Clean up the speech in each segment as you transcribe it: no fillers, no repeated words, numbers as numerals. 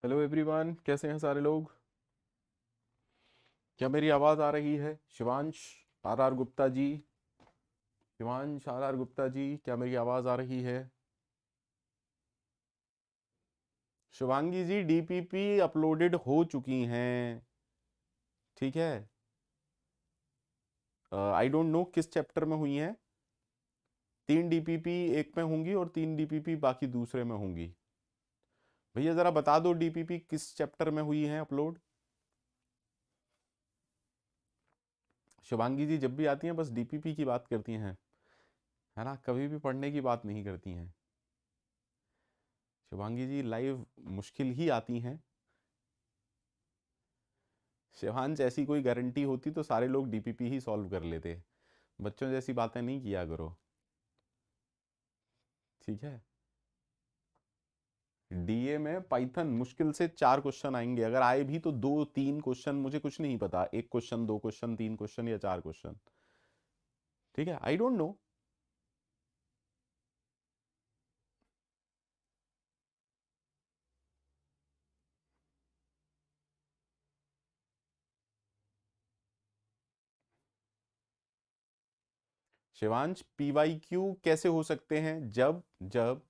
Hello everyone, कैसे हैं सारे लोग। क्या मेरी आवाज़ आ रही है? Shivansh R R Gupta ji, Shivansh R R Gupta ji, क्या मेरी आवाज़ आ रही है? शिवांगी जी, डीपीपी अपलोडेड हो चुकी हैं। ठीक है। आई डोंट नो किस चैप्टर में हुई हैं। 3 डीपीपी एक में होंगी और 3 डीपीपी बाकी दूसरे में होंगी। भैया ज़रा बता दो डीपीपी किस चैप्टर में हुई हैं अपलोड। शिवांगी जी जब भी आती हैं बस डीपीपी की बात करती हैं, है ना, कभी भी पढ़ने की बात नहीं करती हैं। शिवांगी जी लाइव मुश्किल ही आती हैं। शिवांश, ऐसी कोई गारंटी होती तो सारे लोग डीपीपी ही सॉल्व कर लेते। बच्चों जैसी बातें नहीं किया करो। ठीक है। डीए में पाइथन मुश्किल से 4 क्वेश्चन आएंगे, अगर आए भी तो 2 3 क्वेश्चन, मुझे कुछ नहीं पता, 1 क्वेश्चन 2 क्वेश्चन 3 क्वेश्चन या 4 क्वेश्चन। ठीक है, I don't know. Shivansh, PYQ कैसे हो सकते हैं? जब जब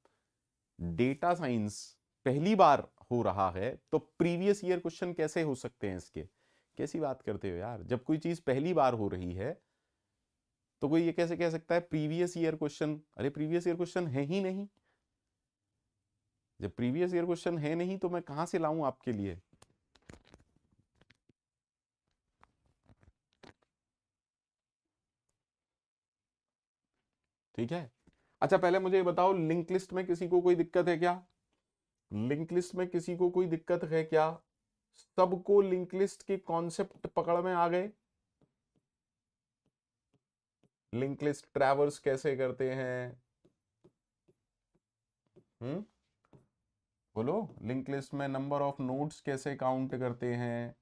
डेटा साइंस पहली बार हो रहा है तो प्रीवियस ईयर क्वेश्चन कैसे हो सकते हैं इसके? कैसी बात करते हो यार, जब कोई चीज पहली बार हो रही है तो कोई ये कैसे कह सकता है प्रीवियस ईयर क्वेश्चन? अरे प्रीवियस ईयर क्वेश्चन है ही नहीं। जब प्रीवियस ईयर क्वेश्चन है नहीं तो मैं कहां से लाऊं आपके लिए? ठीक है। अच्छा, पहले मुझे ये बताओ, लिंक लिस्ट में किसी को कोई दिक्कत है क्या? लिंक लिस्ट में किसी को कोई दिक्कत है क्या? सबको लिंक लिस्ट के कॉन्सेप्ट पकड़ में आ गए? लिंक लिस्ट ट्रैवर्स कैसे करते हैं? हम्म, बोलो। लिंक लिस्ट में नंबर ऑफ नोड्स कैसे काउंट करते हैं?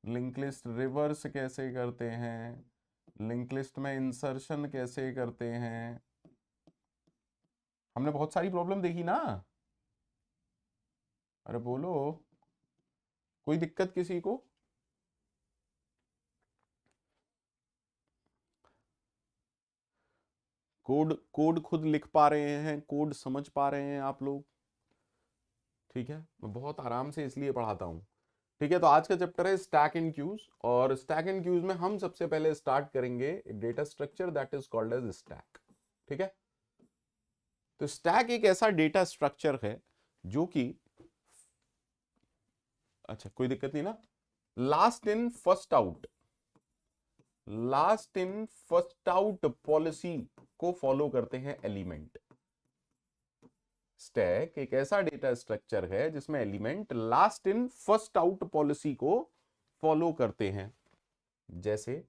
लिंक लिस्ट रिवर्स कैसे करते हैं? लिंक लिस्ट में इंसर्शन कैसे करते हैं? हमने बहुत सारी प्रॉब्लम देखी ना। अरे बोलो, कोई दिक्कत किसी को? कोड कोड खुद लिख पा रहे हैं, कोड समझ पा रहे हैं आप लोग? ठीक है, मैं बहुत आराम से इसलिए पढ़ाता हूँ। ठीक है, तो आज का चैप्टर है स्टैक एंड क्यूज, और स्टैक एंड क्यूज में हम सबसे पहले स्टार्ट करेंगे data structure that is called as stack. ठीक है। तो स्टैक एक ऐसा डेटा स्ट्रक्चर है जो कि, अच्छा कोई दिक्कत नहीं ना, last in first out, last in first out policy को फॉलो करते हैं एलिमेंट। स्टैक एक ऐसा डेटा स्ट्रक्चर है जिसमें element last in first out policy को फॉलो करते हैं। जैसे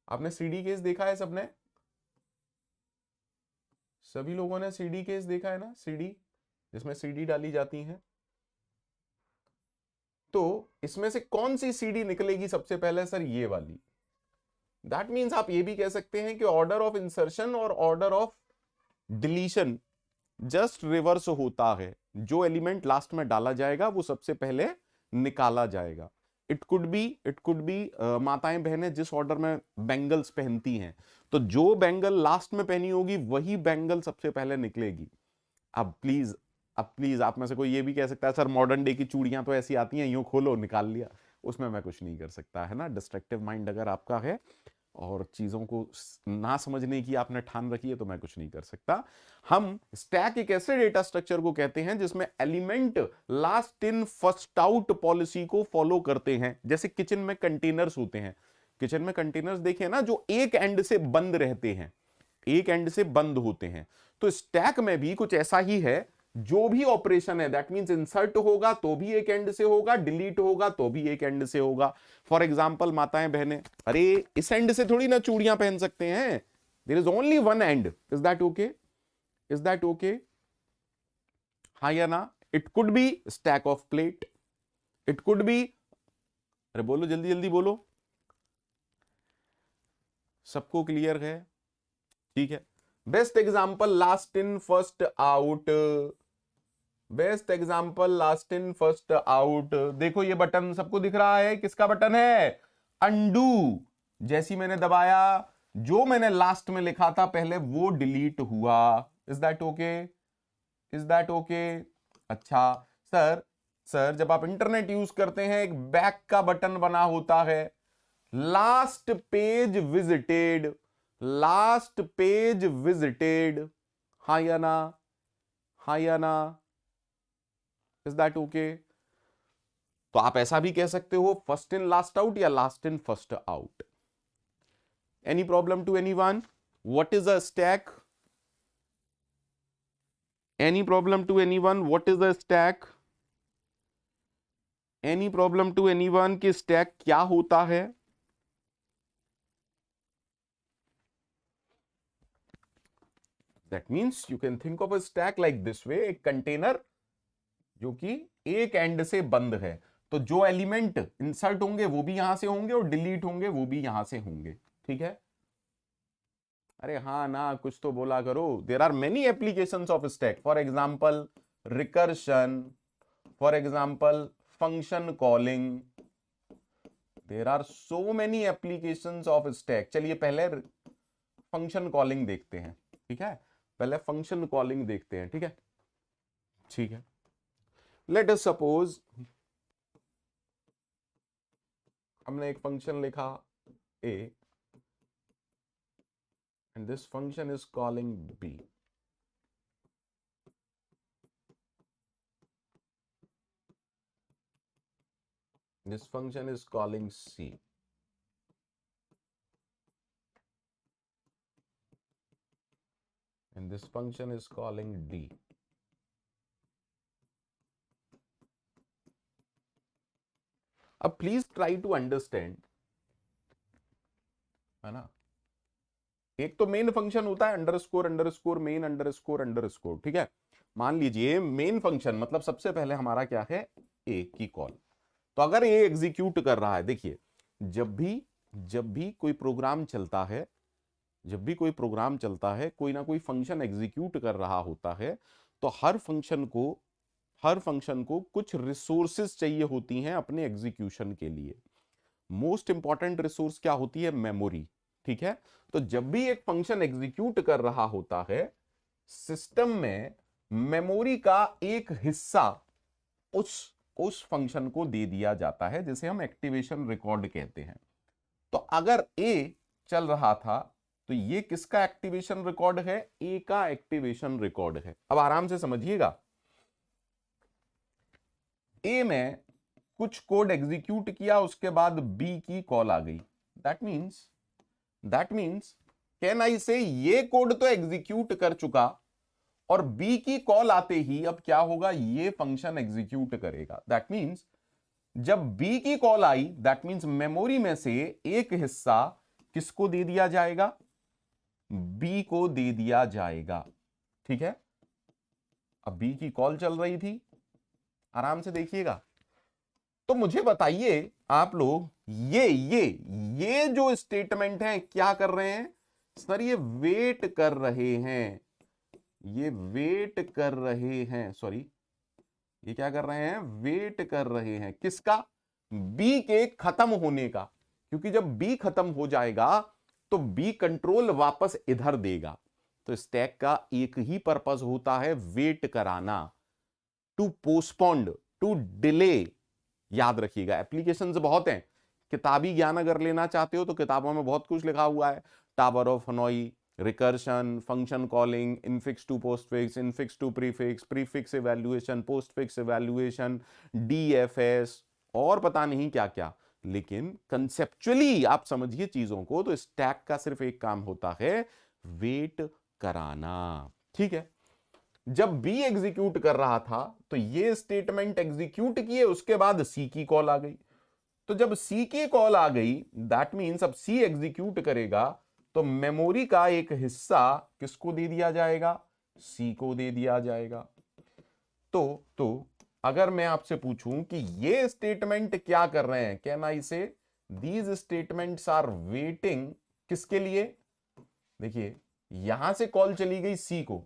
आपने सीडी केस देखा है सबने? सभी लोगों ने सीडी केस देखा है ना, सीडी जिसमें सीडी डाली जाती है। तो इसमें से कौन सी सीडी निकलेगी सबसे पहले? सर ये वाली। दैट मीन्स आप ये भी कह सकते हैं कि ऑर्डर ऑफ इंसर्शन और order of deletion just reverse होता है। जो एलिमेंट लास्ट में डाला जाएगा वो सबसे पहले निकाला जाएगा। इट कुड बी माताएं बहनें जिस ऑर्डर में बैंगल्स पहनती हैं, तो जो बैंगल लास्ट में पहनी होगी वही बैंगल सबसे पहले निकलेगी। अब प्लीज, अब प्लीज आप में से कोई ये भी कह सकता है सर मॉडर्न डे की चूड़ियां तो ऐसी आती हैं, यूं खोलो निकाल लिया। उसमें मैं कुछ नहीं कर सकता, है ना। डिस्ट्रक्टिव माइंड अगर आपका है और चीजों को ना समझने की आपने ठान रखी है तो मैं कुछ नहीं कर सकता। हम स्टैक एक ऐसे डेटा स्ट्रक्चर को कहते हैं जिसमें element last in first out policy को फॉलो करते हैं। जैसे किचन में कंटेनर्स होते हैं, किचन में कंटेनर्स देखे ना, जो एक एंड से बंद रहते हैं, एक एंड से बंद होते हैं। तो स्टैक में भी कुछ ऐसा ही है। जो भी ऑपरेशन है, दैट मींस इंसर्ट होगा तो भी एक एंड से होगा, डिलीट होगा तो भी एक एंड से होगा। फॉर एग्जाम्पल माताएं बहनें, अरे इस एंड से थोड़ी ना चूड़ियां पहन सकते हैं, there is only one end. Is that okay? Is that okay? हाँ या ना? It could be stack of plate, it could be, अरे बोलो जल्दी जल्दी बोलो। सबको क्लियर है? ठीक है। Best example last in first out, best example last in first out. देखो ये बटन सबको दिख रहा है, किसका बटन है? अंडू। जैसी मैंने दबाया, जो मैंने लास्ट में लिखा था पहले वो डिलीट हुआ। Is that okay? Is that okay? अच्छा सर, सर जब आप इंटरनेट यूज करते हैं एक बैक का बटन बना होता है, last page visited, last page visited, हाँ या ना? हाँ या ना? Is that okay? तो आप ऐसा भी कह सकते हो फर्स्ट इन लास्ट आउट या last in first out. Any problem to anyone? What is a stack? Any problem to anyone? What is a stack? Any problem to anyone कि stack क्या होता है? That means you can think of a stack like this way, एक container जो कि एक and से बंद है, तो जो एलिमेंट इंसर्ट होंगे वो भी यहां से होंगे और डिलीट होंगे वो भी यहां से होंगे। ठीक है? अरे हाँ ना, कुछ तो बोला करो। There are many applications of stack, for example recursion, for example function calling, there are so many applications of stack. चलिए पहले फंक्शन कॉलिंग देखते हैं। ठीक है, पहले फंक्शन कॉलिंग देखते हैं। ठीक है, ठीक है। लेट अस सपोज हमने एक फंक्शन लिखा a and this function is calling b. This function is calling c. And this function is calling d. अब प्लीज ट्राई टू अंडरस्टैंड, है ना? एक तो मेन फंक्शन होता है underscore underscore main underscore underscore. ठीक है, मान लीजिए मेन फंक्शन मतलब सबसे पहले हमारा क्या है? ए की कॉल। तो अगर ये एग्जीक्यूट कर रहा है, देखिए जब भी कोई प्रोग्राम चलता है, जब भी कोई प्रोग्राम चलता है, कोई ना कोई फंक्शन एग्जीक्यूट कर रहा होता है, तो हर फंक्शन को कुछ रिसोर्सेज चाहिए होती हैं अपने एग्जीक्यूशन के लिए। मोस्ट इंपॉर्टेंट रिसोर्स क्या होती है? मेमोरी। ठीक है, तो जब भी एक फंक्शन एग्जीक्यूट कर रहा होता है, सिस्टम में मेमोरी का एक हिस्सा उस फंक्शन को दे दिया जाता है, जिसे हम एक्टिवेशन रिकॉर्ड कहते हैं। तो अगर ए चल रहा था तो ये किसका एक्टिवेशन रिकॉर्ड है? ए का एक्टिवेशन रिकॉर्ड है। अब आराम से समझिएगा, ए में कुछ कोड एग्जीक्यूट किया, उसके बाद बी की कॉल आ गई। दैट मीन्स कैन आई से ये कोड तो एग्जीक्यूट कर चुका और बी की कॉल आते ही अब क्या होगा? ये फंक्शन एग्जीक्यूट करेगा। दैट मीन्स जब बी की call I, that means memory में से एक हिस्सा किसको दे दिया जाएगा? बी को दे दिया जाएगा। ठीक है, अब बी की कॉल चल रही थी, आराम से देखिएगा। तो मुझे बताइए आप लोग, ये जो स्टेटमेंट है क्या कर रहे हैं? सर ये वेट कर रहे हैं, ये वेट कर रहे हैं, सॉरी ये क्या कर रहे हैं? वेट कर रहे हैं किसका? बी के खत्म होने का। क्योंकि जब बी खत्म हो जाएगा तो बी कंट्रोल वापस इधर देगा। तो स्टैक का एक ही पर्पस होता है, वेट कराना, टू पोस्टपोन्ड, टू डिले। याद रखिएगा, एप्लीकेशंस बहुत हैं। किताबी ज्ञान अगर लेना चाहते हो तो किताबों में बहुत कुछ लिखा हुआ है, tower of Hanoi, recursion, function calling, infix to postfix, infix to prefix, prefix evaluation, postfix evaluation, DFS और पता नहीं क्या क्या। लेकिन कंसेप्चुअली आप समझिए चीजों को, तो स्टैक का सिर्फ एक काम होता है, वेट कराना। ठीक है, जब बी एग्जीक्यूट कर रहा था तो ये स्टेटमेंट एग्जीक्यूट किए, उसके बाद सी की कॉल आ गई। तो जब सी की कॉल आ गई, दैट मीन्स अब सी एग्जीक्यूट करेगा, तो मेमोरी का एक हिस्सा किसको दे दिया जाएगा? सी को दे दिया जाएगा। तो अगर मैं आपसे पूछूं कि ये स्टेटमेंट क्या कर रहे हैं, कैन आई से दीज स्टेटमेंट्स आर वेटिंग किसके लिए? देखिए यहां से कॉल चली गई सी को,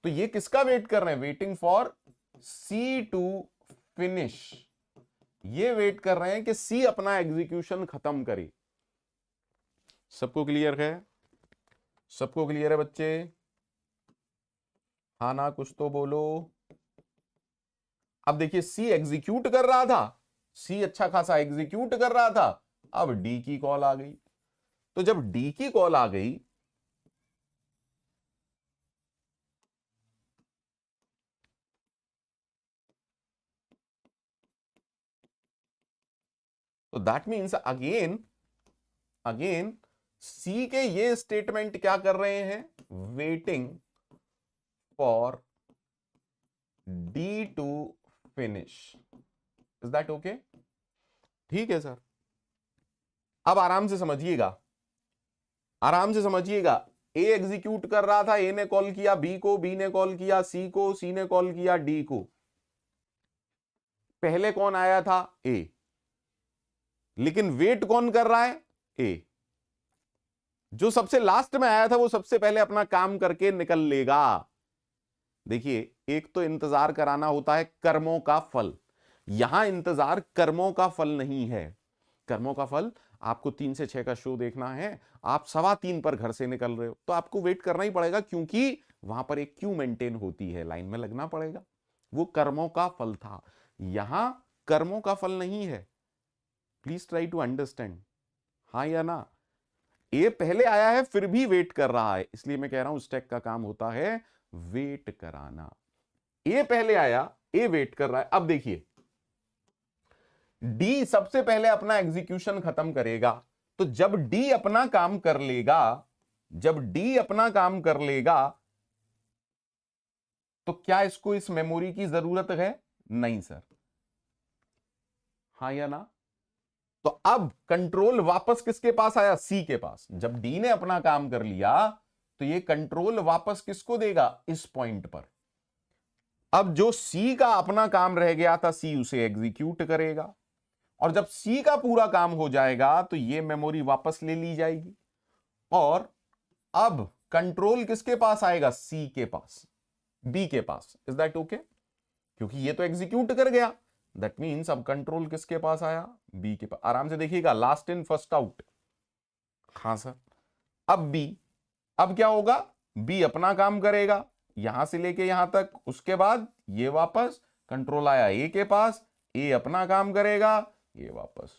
तो ये किसका वेट कर रहे हैं? Waiting for C to finish, ये वेट कर रहे हैं कि सी अपना एग्जीक्यूशन खत्म करे। सबको क्लियर है? सबको क्लियर है बच्चे? हाँ ना, कुछ तो बोलो। अब देखिए सी एग्जीक्यूट कर रहा था, सी अच्छा खासा एग्जीक्यूट कर रहा था, अब डी की कॉल आ गई। तो जब डी की कॉल आ गई तो दैट मीन्स अगेन सी के ये स्टेटमेंट क्या कर रहे हैं, waiting for D to finish. Is that okay? ठीक है सर। अब आराम से समझिएगा, आराम से समझिएगा। ए एग्जीक्यूट कर रहा था, ए ने कॉल किया बी को, बी ने कॉल किया सी को, सी ने कॉल किया डी को। पहले कौन आया था? ए। लेकिन वेट कौन कर रहा है? ए। जो सबसे लास्ट में आया था वो सबसे पहले अपना काम करके निकल लेगा। देखिए, एक तो इंतजार कराना होता है कर्मों का फल, यहां इंतजार कर्मों का फल नहीं है। कर्मों का फल, आपको 3 से 6 का शो देखना है, आप 3:15 पर घर से निकल रहे हो तो आपको वेट करना ही पड़ेगा, क्योंकि वहां पर एक क्यू मेंटेन होती है, लाइन में लगना पड़ेगा। वो कर्मों का फल था, यहां कर्मों का फल नहीं है। Please try to understand. हाँ या ना? ए पहले आया है फिर भी वेट कर रहा है, इसलिए मैं कह रहा हूं स्टैक का काम होता है वेट कराना। ए पहले आया, ए वेट कर रहा है। अब देखिए डी सबसे पहले अपना एग्जीक्यूशन खत्म करेगा, तो जब डी अपना काम कर लेगा, जब डी अपना काम कर लेगा तो क्या इसको इस मेमोरी की जरूरत है? नहीं सर। हाँ या ना? तो अब कंट्रोल वापस किसके पास आया? सी के पास। जब डी ने अपना काम कर लिया तो ये कंट्रोल वापस किसको देगा? इस पॉइंट पर। अब जो सी का अपना काम रह गया था, सी उसे एग्जीक्यूट करेगा, और जब सी का पूरा काम हो जाएगा तो ये मेमोरी वापस ले ली जाएगी, और अब कंट्रोल किसके पास आएगा? सी के पास, बी के पास। Is that okay? क्योंकि ये तो एग्जीक्यूट कर गया, दैट मीन्स अब कंट्रोल किसके पास आया? बी के पास। आराम से देखिएगा, लास्ट इन फर्स्ट आउट। हाँ सर। अब बी, अब क्या होगा? बी अपना काम करेगा यहां से लेके यहां तक, उसके बाद ये वापस कंट्रोल आया ए के पास, ए अपना काम करेगा, ये वापस।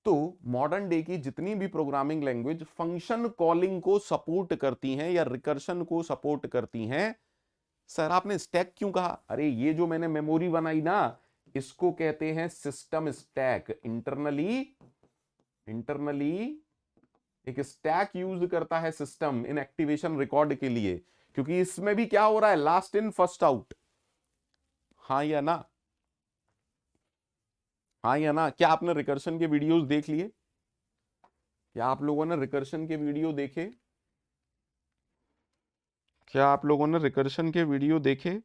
तो मॉडर्न डे की जितनी भी प्रोग्रामिंग लैंग्वेज फंक्शन कॉलिंग को सपोर्ट करती हैं या रिकर्शन को सपोर्ट करती हैं, सर आपने स्टैक क्यों कहा? अरे ये जो मैंने मेमोरी बनाई ना, इसको कहते हैं सिस्टम स्टैक। इंटरनली एक स्टैक यूज करता है सिस्टम इन एक्टिवेशन रिकॉर्ड के लिए, क्योंकि इसमें भी क्या हो रहा है? Last in first out. हाँ या ना? हाँ या ना? क्या आपने रिकर्शन के वीडियोस देख लिए? क्या आप लोगों ने रिकर्शन के वीडियो देखे? क्या आप लोगों ने रिकर्शन के वीडियो देखे?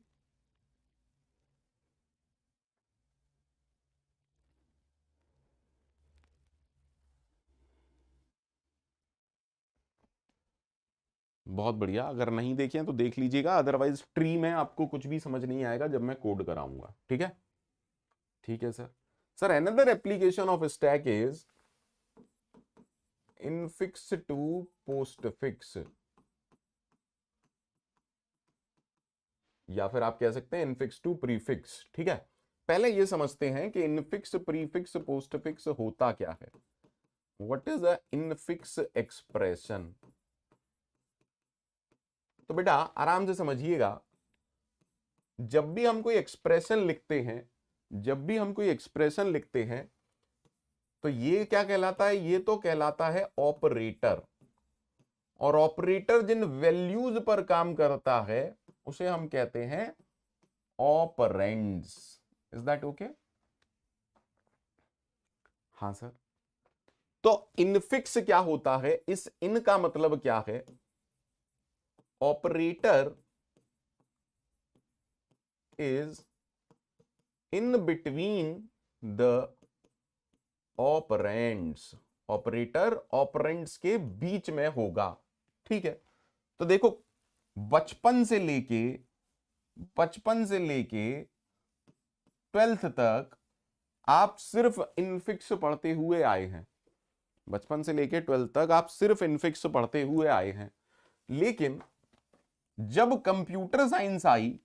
बहुत बढ़िया। अगर नहीं देखे हैं तो देख लीजिएगा, अदरवाइज ट्री में आपको कुछ भी समझ नहीं आएगा जब मैं कोड कराऊंगा। ठीक है? ठीक है sir. Sir another application of stack is infix to postfix, या फिर आप कह सकते हैं इनफिक्स टू प्रीफिक्स। ठीक है? पहले ये समझते हैं कि इनफिक्स, प्रीफिक्स, पोस्टफिक्स होता क्या है। What is a infix expression? तो बेटा आराम से समझिएगा, जब भी हम कोई एक्सप्रेशन लिखते हैं, जब भी हम कोई एक्सप्रेशन लिखते हैं तो ये क्या कहलाता है? ये तो कहलाता है ऑपरेटर, और ऑपरेटर जिन वैल्यूज पर काम करता है उसे हम कहते हैं ऑपरेंड्स। Is that okay? हाँ सर। तो इनफिक्स क्या होता है? इस इन का मतलब क्या है? Operator is in between the operands. Operator operands के बीच में होगा। ठीक है? तो देखो, बचपन से लेके बचपन से लेके 12th तक आप सिर्फ इनफिक्स पढ़ते हुए आए हैं। बचपन से लेके 12th तक आप सिर्फ इनफिक्स पढ़ते हुए आए हैं, लेकिन जब कंप्यूटर साइंस आई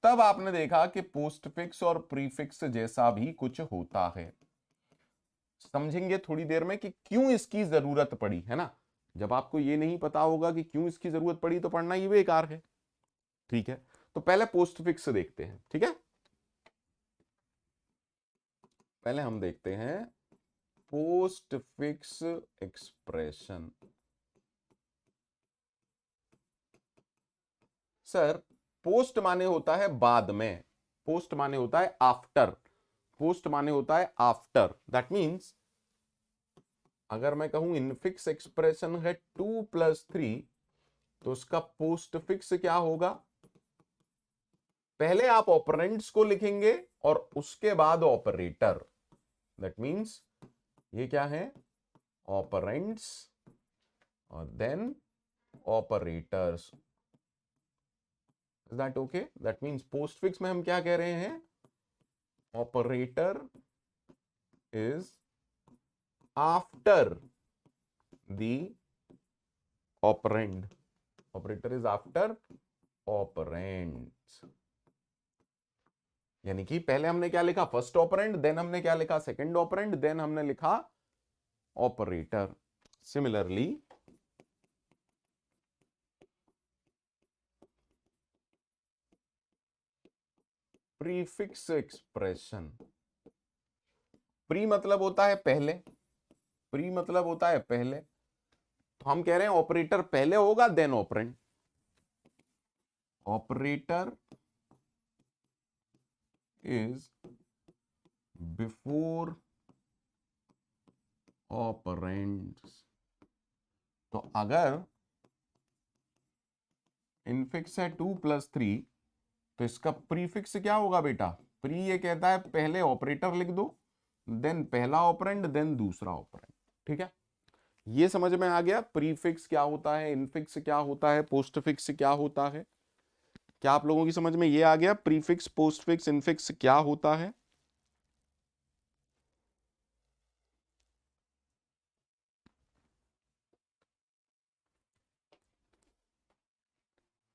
तब आपने देखा कि पोस्टफिक्स और प्रीफिक्स जैसा भी कुछ होता है। समझेंगे थोड़ी देर में कि क्यों इसकी जरूरत पड़ी, है ना। जब आपको ये नहीं पता होगा कि क्यों इसकी जरूरत पड़ी तो पढ़ना ही बेकार है। ठीक है, तो पहले पोस्टफिक्स देखते हैं। ठीक है, पहले हम देखते हैं पोस्टफिक्स एक्सप्रेशन। सर, पोस्ट माने होता है बाद में, पोस्ट माने होता है आफ्टर, पोस्ट माने होता है आफ्टर। दैट मीन्स अगर मैं कहूं इनफिक्स एक्सप्रेशन है 2+3, तो उसका पोस्टफिक्स क्या होगा? पहले आप ऑपरेंड्स को लिखेंगे और उसके बाद ऑपरेटर। दैट मीन्स ये क्या है? ऑपरेंड्स और then operators. Is that okay? That means postfix में हम क्या कह रहे हैं? Operator is after the operand, operator is after operands. यानी कि पहले हमने क्या लिखा? फर्स्ट ऑपरेंड, देन हमने क्या लिखा? सेकंड ऑपरेंड, देन हमने लिखा operator. Similarly prefix expression, pre मतलब होता है पहले, प्री मतलब होता है पहले, तो हम कह रहे हैं ऑपरेटर पहले होगा then operand. Operator is before operands. तो अगर इनफिक्स है 2+3, तो इसका प्रीफिक्स क्या होगा बेटा? प्री ये कहता है पहले ऑपरेटर लिख दो, देन पहला ऑपरेंड, देन दूसरा ऑपरेंड। ठीक है, ये समझ में आ गया प्रीफिक्स क्या होता है, इनफिक्स क्या होता है, पोस्टफिक्स क्या होता है। क्या आप लोगों की समझ में ये आ गया प्रीफिक्स, पोस्टफिक्स, इनफिक्स क्या होता है?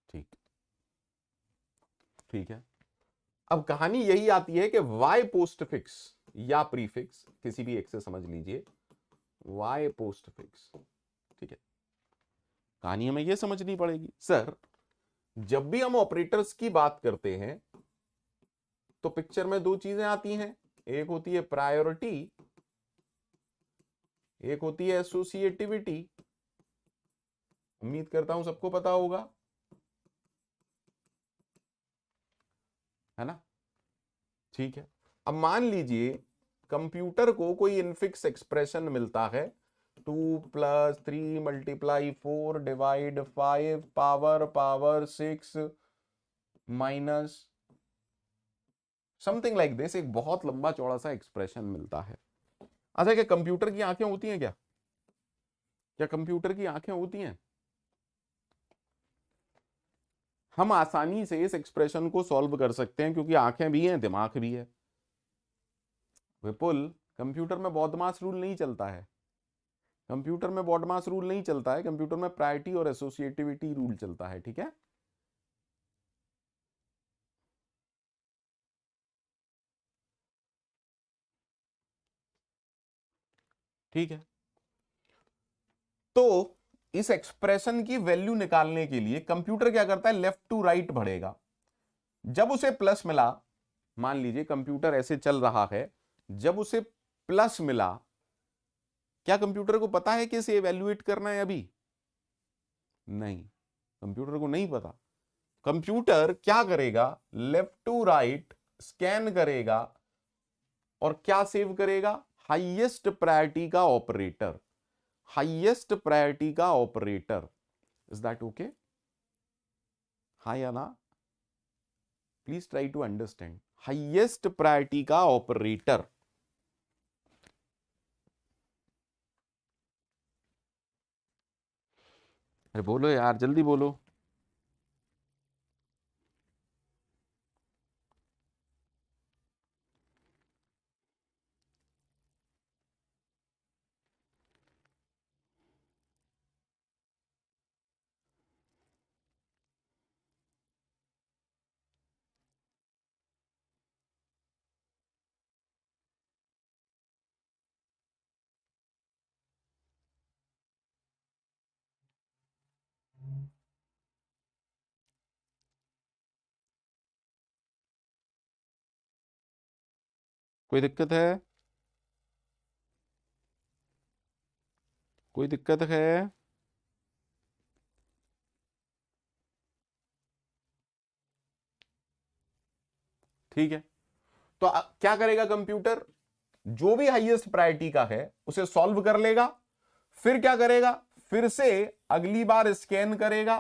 ठीक, ठीक है। अब कहानी यही आती है कि वाई पोस्टफिक्स या प्रीफिक्स, किसी भी एक से समझ लीजिए, वाई पोस्टफिक्स। ठीक है, कहानी हमें यह समझनी पड़ेगी। सर, जब भी हम ऑपरेटर्स की बात करते हैं तो पिक्चर में दो चीजें आती हैं, एक होती है प्रायोरिटी, एक होती है एसोसिएटिविटी। उम्मीद करता हूं सबको पता होगा, है ना। ठीक है, अब मान लीजिए कंप्यूटर को कोई इनफिक्स एक्सप्रेशन मिलता है, 2+3 × 4 / 5 power 6 minus something like this, एक बहुत लंबा चौड़ा सा एक्सप्रेशन मिलता है। अच्छा, क्या कंप्यूटर की आंखें होती हैं? क्या क्या कंप्यूटर की आंखें होती हैं? हम आसानी से इस एक्सप्रेशन को सॉल्व कर सकते हैं क्योंकि आंखें भी हैं, दिमाग भी है। विपुल, कंप्यूटर में बॉडमास रूल नहीं चलता है, कंप्यूटर में बॉडमास रूल नहीं चलता है, कंप्यूटर में प्रायोरिटी और एसोसिएटिविटी रूल चलता है। ठीक है, ठीक है। तो इस एक्सप्रेशन की वैल्यू निकालने के लिए कंप्यूटर क्या करता है? लेफ्ट टू राइट बढ़ेगा। जब उसे प्लस मिला, मान लीजिए कंप्यूटर ऐसे चल रहा है, जब उसे प्लस मिला, क्या कंप्यूटर को पता है कि इसे इवैल्यूएट करना है? अभी नहीं, कंप्यूटर को नहीं पता। कंप्यूटर क्या करेगा? लेफ्ट टू राइट स्कैन करेगा और क्या सेव करेगा? हाईएस्ट प्रायोरिटी का ऑपरेटर, हाईएस्ट प्रायोरिटी का ऑपरेटर। Is that okay? हाँ या ना? Please try to understand. Highest priority का ऑपरेटर। अरे बोलो यार, जल्दी बोलो। कोई दिक्कत है? कोई दिक्कत है? ठीक है, तो क्या करेगा कंप्यूटर? जो भी हाईएस्ट प्रायोरिटी का है उसे सॉल्व कर लेगा, फिर क्या करेगा, फिर से अगली बार स्कैन करेगा,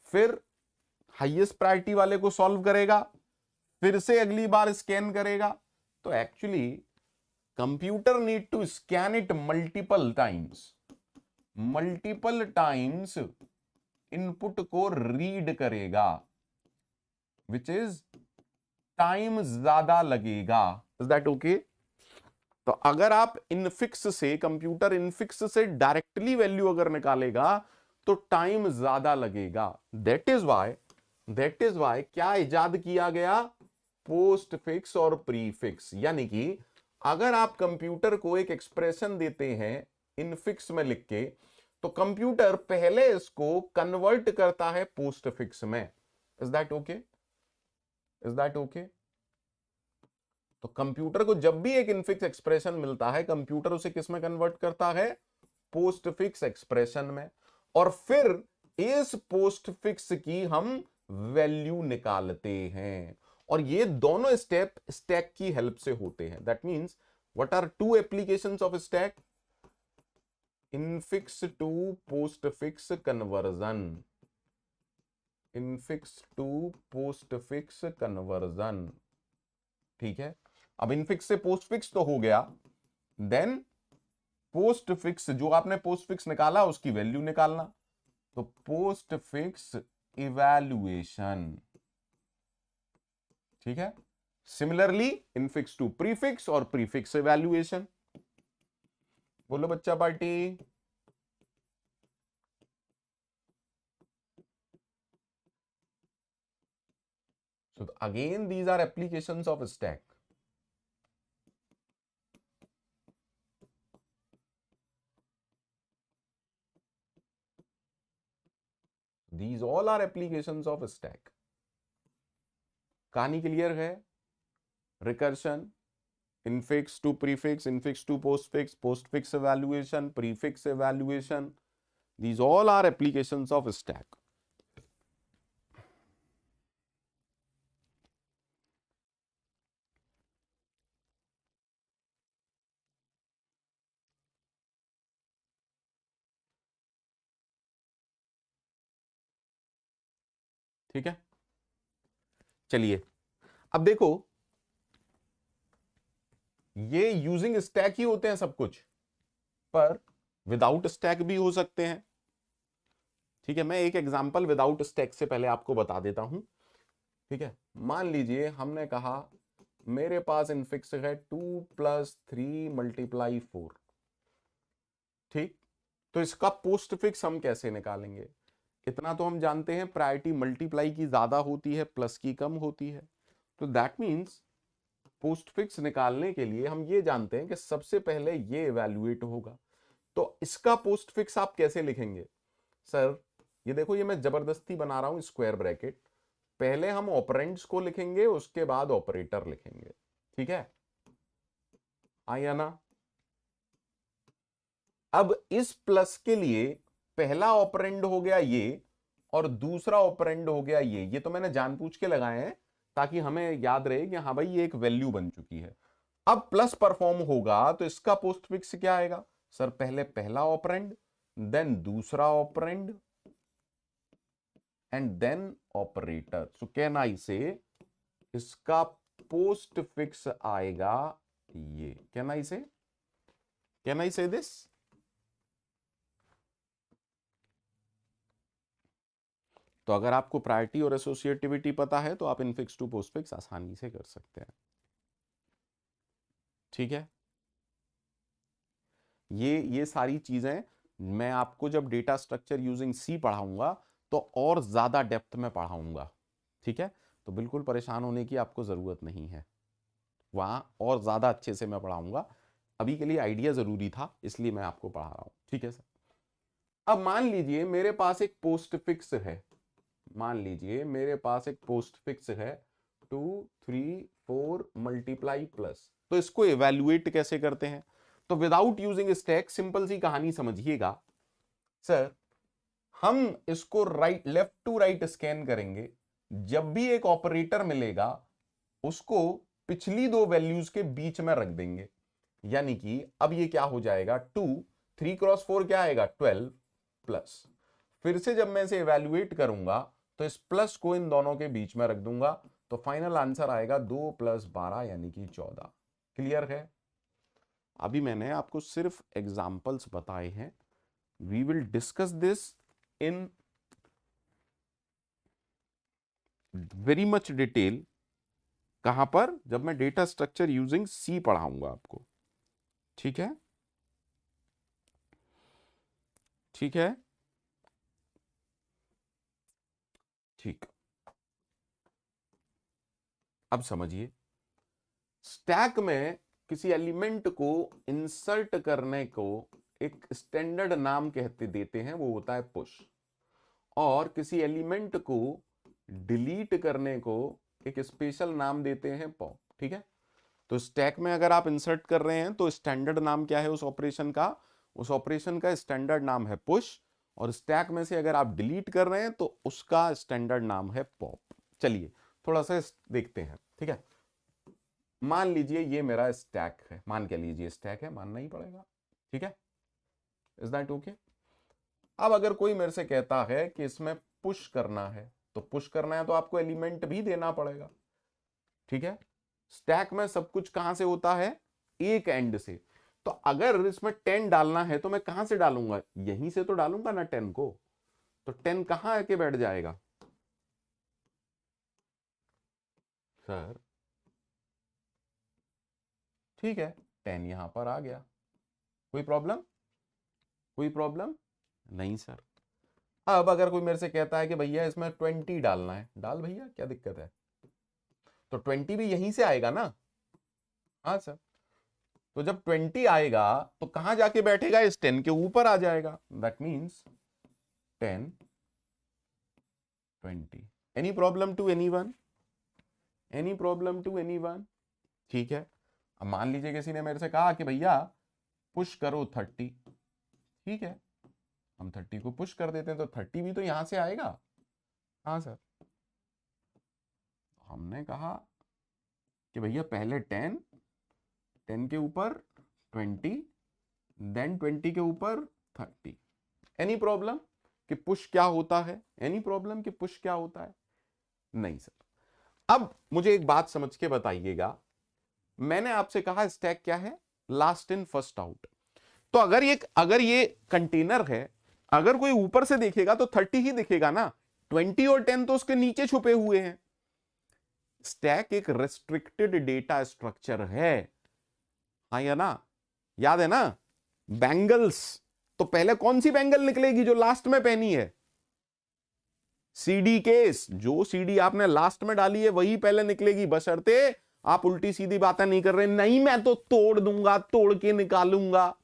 फिर हाईएस्ट प्रायोरिटी वाले को सॉल्व करेगा, फिर से अगली बार स्कैन करेगा। तो actually computer need to scan it multiple times input को रीड करेगा, विच इज टाइम ज्यादा लगेगा। Is that okay? तो अगर आप इनफिक्स से, कंप्यूटर इनफिक्स से डायरेक्टली वैल्यू अगर निकालेगा तो टाइम ज्यादा लगेगा। दैट इज वाई क्या इजाद किया गया? पोस्ट फिक्स और प्री फिक्स। यानी कि अगर आप कंप्यूटर को एक एक्सप्रेशन देते हैं इनफिक्स में लिख के, तो कंप्यूटर पहले इसको कन्वर्ट करता है पोस्ट फिक्स में। Is that okay? Is that okay? तो कंप्यूटर को जब भी एक इनफिक्स एक्सप्रेशन मिलता है, कंप्यूटर उसे किस में कन्वर्ट करता है? पोस्ट फिक्स एक्सप्रेशन में। और फिर इस पोस्ट फिक्स की हम वैल्यू निकालते हैं, और ये दोनों स्टेप स्टैक की हेल्प से होते हैं। That means what are two applications of stack? Infix to postfix conversion, infix to postfix conversion. ठीक है, अब इनफिक्स से पोस्ट फिक्स तो हो गया, देन पोस्ट फिक्स, जो आपने पोस्ट फिक्स निकाला उसकी वैल्यू निकालना। तो पोस्ट फिक्स इवैल्यूएशन। ठीक है, सिमिलरली इनफिक्स टू प्रीफिक्स और प्रीफिक्स इवैल्यूएशन। बोलो बच्चा party. So again these are applications of stack. These all are applications of stack. कहानी क्लियर है? Recursion, infix to prefix, infix to postfix, postfix evaluation, prefix evaluation, these all are applications of stack. ठीक है, चलिए अब देखो, ये using stack ही होते हैं सब कुछ, पर विदाउट स्टैक भी हो सकते हैं। ठीक है, मैं एक एग्जांपल विदाउट स्टैक से पहले आपको बता देता हूं। ठीक है, मान लीजिए हमने कहा मेरे पास इनफिक्स है 2 + 3 × 4। ठीक, तो इसका पोस्ट फिक्स हम कैसे निकालेंगे? इतना तो हम जानते हैं, प्रायोरिटी मल्टीप्लाई की ज्यादा होती है, प्लस की कम होती है। तो दैट मीन्स पोस्ट फिक्स निकालने के लिए हम ये जानते हैं कि सबसे पहले ये इवैल्यूएट होगा। तो इसका पोस्ट फिक्स आप कैसे लिखेंगे? सर ये देखो, ये मैं जबरदस्ती बना रहा हूं स्क्वायर ब्रैकेट। पहले हम ऑपरेंड्स को लिखेंगे, उसके बाद ऑपरेटर लिखेंगे। ठीक है, आया ना? अब इस प्लस के लिए पहला ऑपरेंड हो गया ये, और दूसरा ऑपरेंड हो गया ये तो मैंने जानबूझ के लगाए हैं ताकि हमें याद रहे कि हाँ भाई ये एक वैल्यू बन चुकी है। अब प्लस परफॉर्म होगा तो इसका पोस्ट फिक्स क्या आएगा? सर पहले पहला ऑपरेंड, देन दूसरा operand, and then operator. So can I से इसका पोस्ट फिक्स आएगा ये। कैन आई से दिस? तो अगर आपको प्रायोरिटी और एसोसिएटिविटी पता है तो आप इनफिक्स टू पोस्टफिक्स आसानी से कर सकते हैं। ठीक है, ये सारी चीजें मैं आपको जब डेटा स्ट्रक्चर यूजिंग सी पढ़ाऊंगा तो और ज्यादा डेप्थ में पढ़ाऊंगा। ठीक है, तो बिल्कुल परेशान होने की आपको जरूरत नहीं है, वहां और ज्यादा अच्छे से मैं पढ़ाऊंगा। अभी के लिए आइडिया जरूरी था, इसलिए मैं आपको पढ़ा रहा हूं। ठीक है सर, अब मान लीजिए मेरे पास एक पोस्ट फिक्स है, मान लीजिए मेरे पास एक पोस्ट फिक्स है 2 3 4 मल्टीप्लाई प्लस। तो इसको इवेल्युएट कैसे करते हैं? तो विदाउट यूजिंग स्टैक सिंपल सी कहानी समझिएगा सर, हम इसको right left to right scan करेंगे, जब भी एक ऑपरेटर मिलेगा उसको पिछली दो वैल्यूज के बीच में रख देंगे। यानी कि अब ये क्या हो जाएगा, 2 3 क्रॉस 4 क्या आएगा 12 प्लस, फिर से जब मैं इसे इवेल्युएट करूंगा तो इस प्लस को इन दोनों के बीच में रख दूंगा, तो फाइनल आंसर आएगा 2 + 12 यानी कि 14। क्लियर है? अभी मैंने आपको सिर्फ एग्जाम्पल्स बताए हैं, we will discuss this in very much detail. कहां पर? जब मैं डेटा स्ट्रक्चर यूजिंग सी पढ़ाऊंगा आपको। ठीक है, ठीक है, ठीक। अब समझिए, स्टैक में किसी एलिमेंट को इंसर्ट करने को एक स्टैंडर्ड नाम कहते देते हैं, वो होता है पुश, और किसी एलिमेंट को डिलीट करने को एक स्पेशल नाम देते हैं पॉप। ठीक है, तो स्टैक में अगर आप इंसर्ट कर रहे हैं तो स्टैंडर्ड नाम क्या है उस ऑपरेशन का? उस ऑपरेशन का स्टैंडर्ड नाम है पुश, और स्टैक में से अगर आप डिलीट कर रहे हैं तो उसका स्टैंडर्ड नाम है पॉप। चलिए थोड़ा सा देखते हैं। ठीक है, मान लीजिए ये मेरा स्टैक है, मान के लीजिए स्टैक है, मानना ही पड़ेगा। ठीक है, इज दैट ओके? अब अगर कोई मेरे से कहता है कि इसमें पुश करना है, तो पुश करना है तो आपको एलिमेंट भी देना पड़ेगा। ठीक है, स्टैक में सब कुछ कहां से होता है? एक एंड से। तो अगर इसमें 10 डालना है तो मैं कहां से डालूंगा? यहीं से तो डालूंगा ना 10 को। तो 10 कहां आके बैठ जाएगा सर? ठीक है, 10 यहां पर आ गया। कोई प्रॉब्लम? कोई प्रॉब्लम नहीं सर। अब अगर कोई मेरे से कहता है कि भैया इसमें 20 डालना है, डाल भैया, क्या दिक्कत है? तो 20 भी यहीं से आएगा ना? हाँ सर। तो जब 20 आएगा तो कहां जाके बैठेगा? इस 10 के ऊपर आ जाएगा। That means 10 20। Any problem to anyone? Any problem to anyone? ठीक है, अब मान लीजिए किसी ने मेरे से कहा कि भैया पुश करो 30। ठीक है, हम 30 को पुश कर देते हैं, तो 30 भी तो यहां से आएगा। हाँ सर। हमने कहा कि भैया पहले 10, 10 के ऊपर 20, देन 20 के ऊपर 30। एनी प्रॉब्लम कि पुश क्या होता है? एनी प्रॉब्लम कि पुश क्या होता है? नहीं सर। अब मुझे एक बात समझ के बताइएगा, मैंने आपसे कहा स्टैक क्या है? Last in first out. तो अगर ये कंटेनर है, अगर कोई ऊपर से देखेगा तो 30 ही दिखेगा ना, 20 और 10 तो उसके नीचे छुपे हुए हैं। स्टैक एक रेस्ट्रिक्टेड डेटा स्ट्रक्चर है, हाँ या ना? याद है ना? बैंगल्स, तो पहले कौन सी बैंगल निकलेगी? जो लास्ट में पहनी है। सीडी केस, जो सीडी आपने लास्ट में डाली है वही पहले निकलेगी, बशर्ते आप उल्टी सीधी बातें नहीं कर रहे। नहीं मैं तो तोड़ दूंगा, तोड़ के निकालूंगा,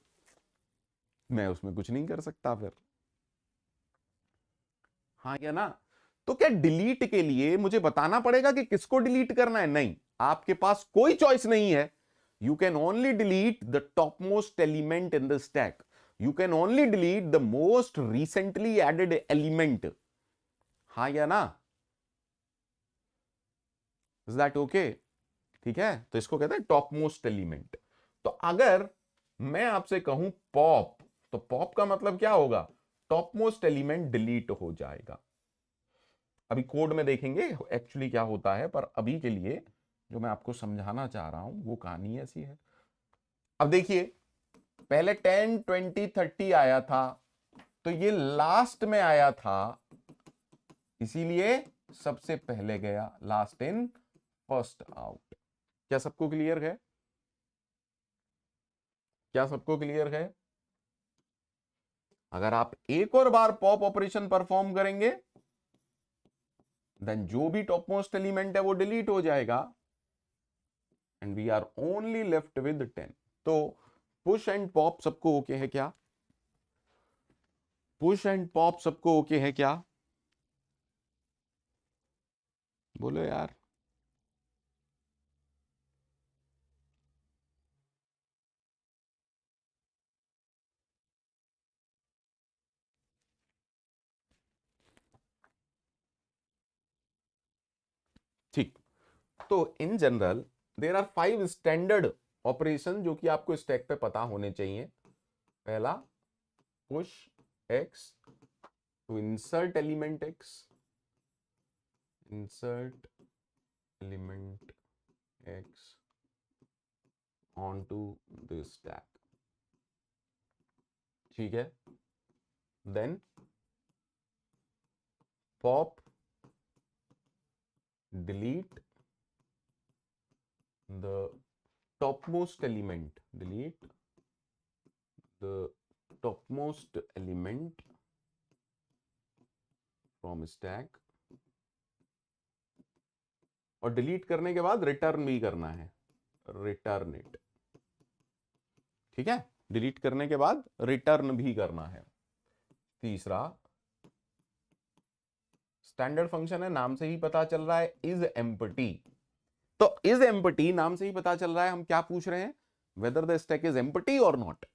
मैं उसमें कुछ नहीं कर सकता फिर। हाँ या ना? तो क्या डिलीट के लिए मुझे बताना पड़ेगा कि किसको डिलीट करना है? नहीं, आपके पास कोई चॉइस नहीं है। You can only delete the topmost element in the stack. You can only delete the most recently added element. हाँ या ना? Is that okay? ठीक है, तो इसको कहते हैं टॉप मोस्ट एलिमेंट। तो अगर मैं आपसे कहूं पॉप, तो पॉप का मतलब क्या होगा? टॉप मोस्ट एलिमेंट डिलीट हो जाएगा। अभी कोड में देखेंगे एक्चुअली क्या होता है, पर अभी के लिए जो मैं आपको समझाना चाह रहा हूं वो कहानी ऐसी है। अब देखिए, पहले 10 20 30 आया था, तो ये लास्ट में आया था, इसीलिए सबसे पहले गया, लास्ट इन फर्स्ट आउट। क्या सबको क्लियर है? क्या सबको क्लियर है? अगर आप एक और बार पॉप ऑपरेशन परफॉर्म करेंगे, देन जो भी टॉप मोस्ट एलिमेंट है वो डिलीट हो जाएगा, and we are only left with 10। तो पुश एंड पॉप सबको ओके है क्या? पुश एंड पॉप सबको ओके है क्या? बोलो यार। तो in general there are 5 standard operation जो कि आपको स्टैक पे पता होने चाहिए। पहला push x to insert element x, insert element x onto the stack, ठीक है। then pop delete the topmost element, delete the topmost element from stack, और डिलीट करने के बाद रिटर्न भी करना है, रिटर्न इट, ठीक है। डिलीट करने के बाद रिटर्न भी करना है। तीसरा स्टैंडर्ड फंक्शन है, नाम से ही पता चल रहा है, इज एम्प्टी। तो इज एम्प्टी नाम से ही पता चल रहा है, हम क्या पूछ रहे हैं, whether the stack is empty और नॉट।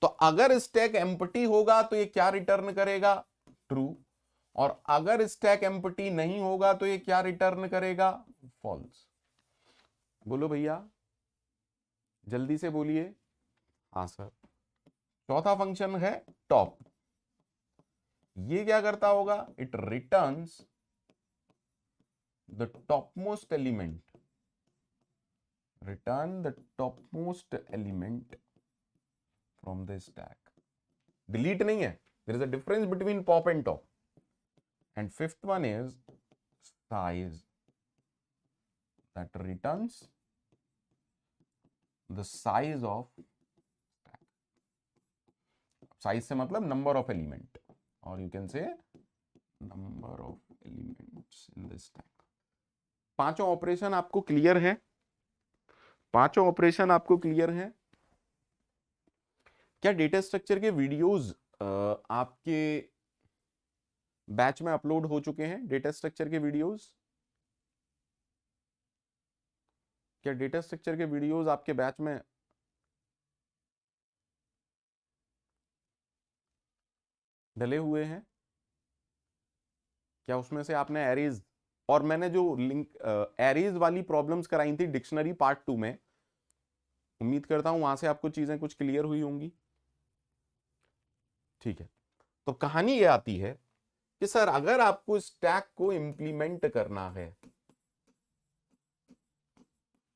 तो अगर स्टैक एम्प्टी होगा तो ये क्या रिटर्न करेगा, ट्रू, और अगर स्टैक एम्प्टी नहीं होगा तो ये क्या रिटर्न करेगा, फॉल्स। बोलो भैया, जल्दी से बोलिए। हाँ सर। चौथा फंक्शन है टॉप, ये क्या करता होगा, it returns the topmost element, return the topmost element from the stack. Delete नहीं है, there is a difference between pop and top. And fifth one is size, that returns the size of stack. Size से मतलब number of element, or you can say number of elements in the stack. पांचों operation आपको clear है, पांचों operation आपको clear है। क्या data structure के वीडियोस आपके बैच में अपलोड हो चुके हैं, डेटा स्ट्रक्चर के वीडियोस? क्या डेटा स्ट्रक्चर के वीडियोस आपके बैच में डले हुए हैं? क्या उसमें से आपने एरेज, और मैंने जो लिंक एरेज वाली प्रॉब्लम्स कराई थी डिक्शनरी पार्ट 2 में, उम्मीद करता हूं वहां से आपको चीजें कुछ क्लियर हुई होंगी, ठीक है। तो कहानी ये आती है कि सर अगर आपको स्टैक को इंप्लीमेंट करना है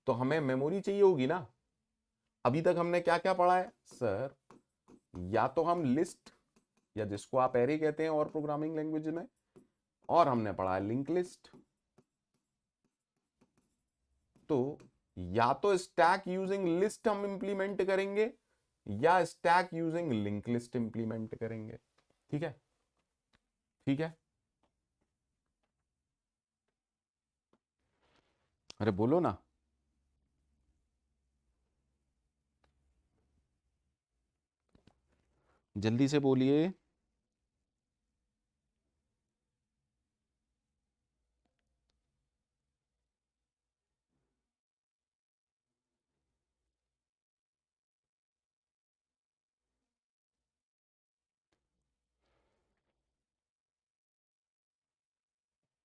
तो हमें मेमोरी चाहिए होगी ना। अभी तक हमने क्या क्या पढ़ा है सर, या तो हम लिस्ट, या जिसको आप एरे कहते हैं और प्रोग्रामिंग लैंग्वेज में, और हमने पढ़ा है लिंक लिस्ट। तो या तो स्टैक यूजिंग लिस्ट हम इंप्लीमेंट करेंगे, या stack using link list implement करेंगे, ठीक है, ठीक है। अरे बोलो ना, जल्दी से बोलिए।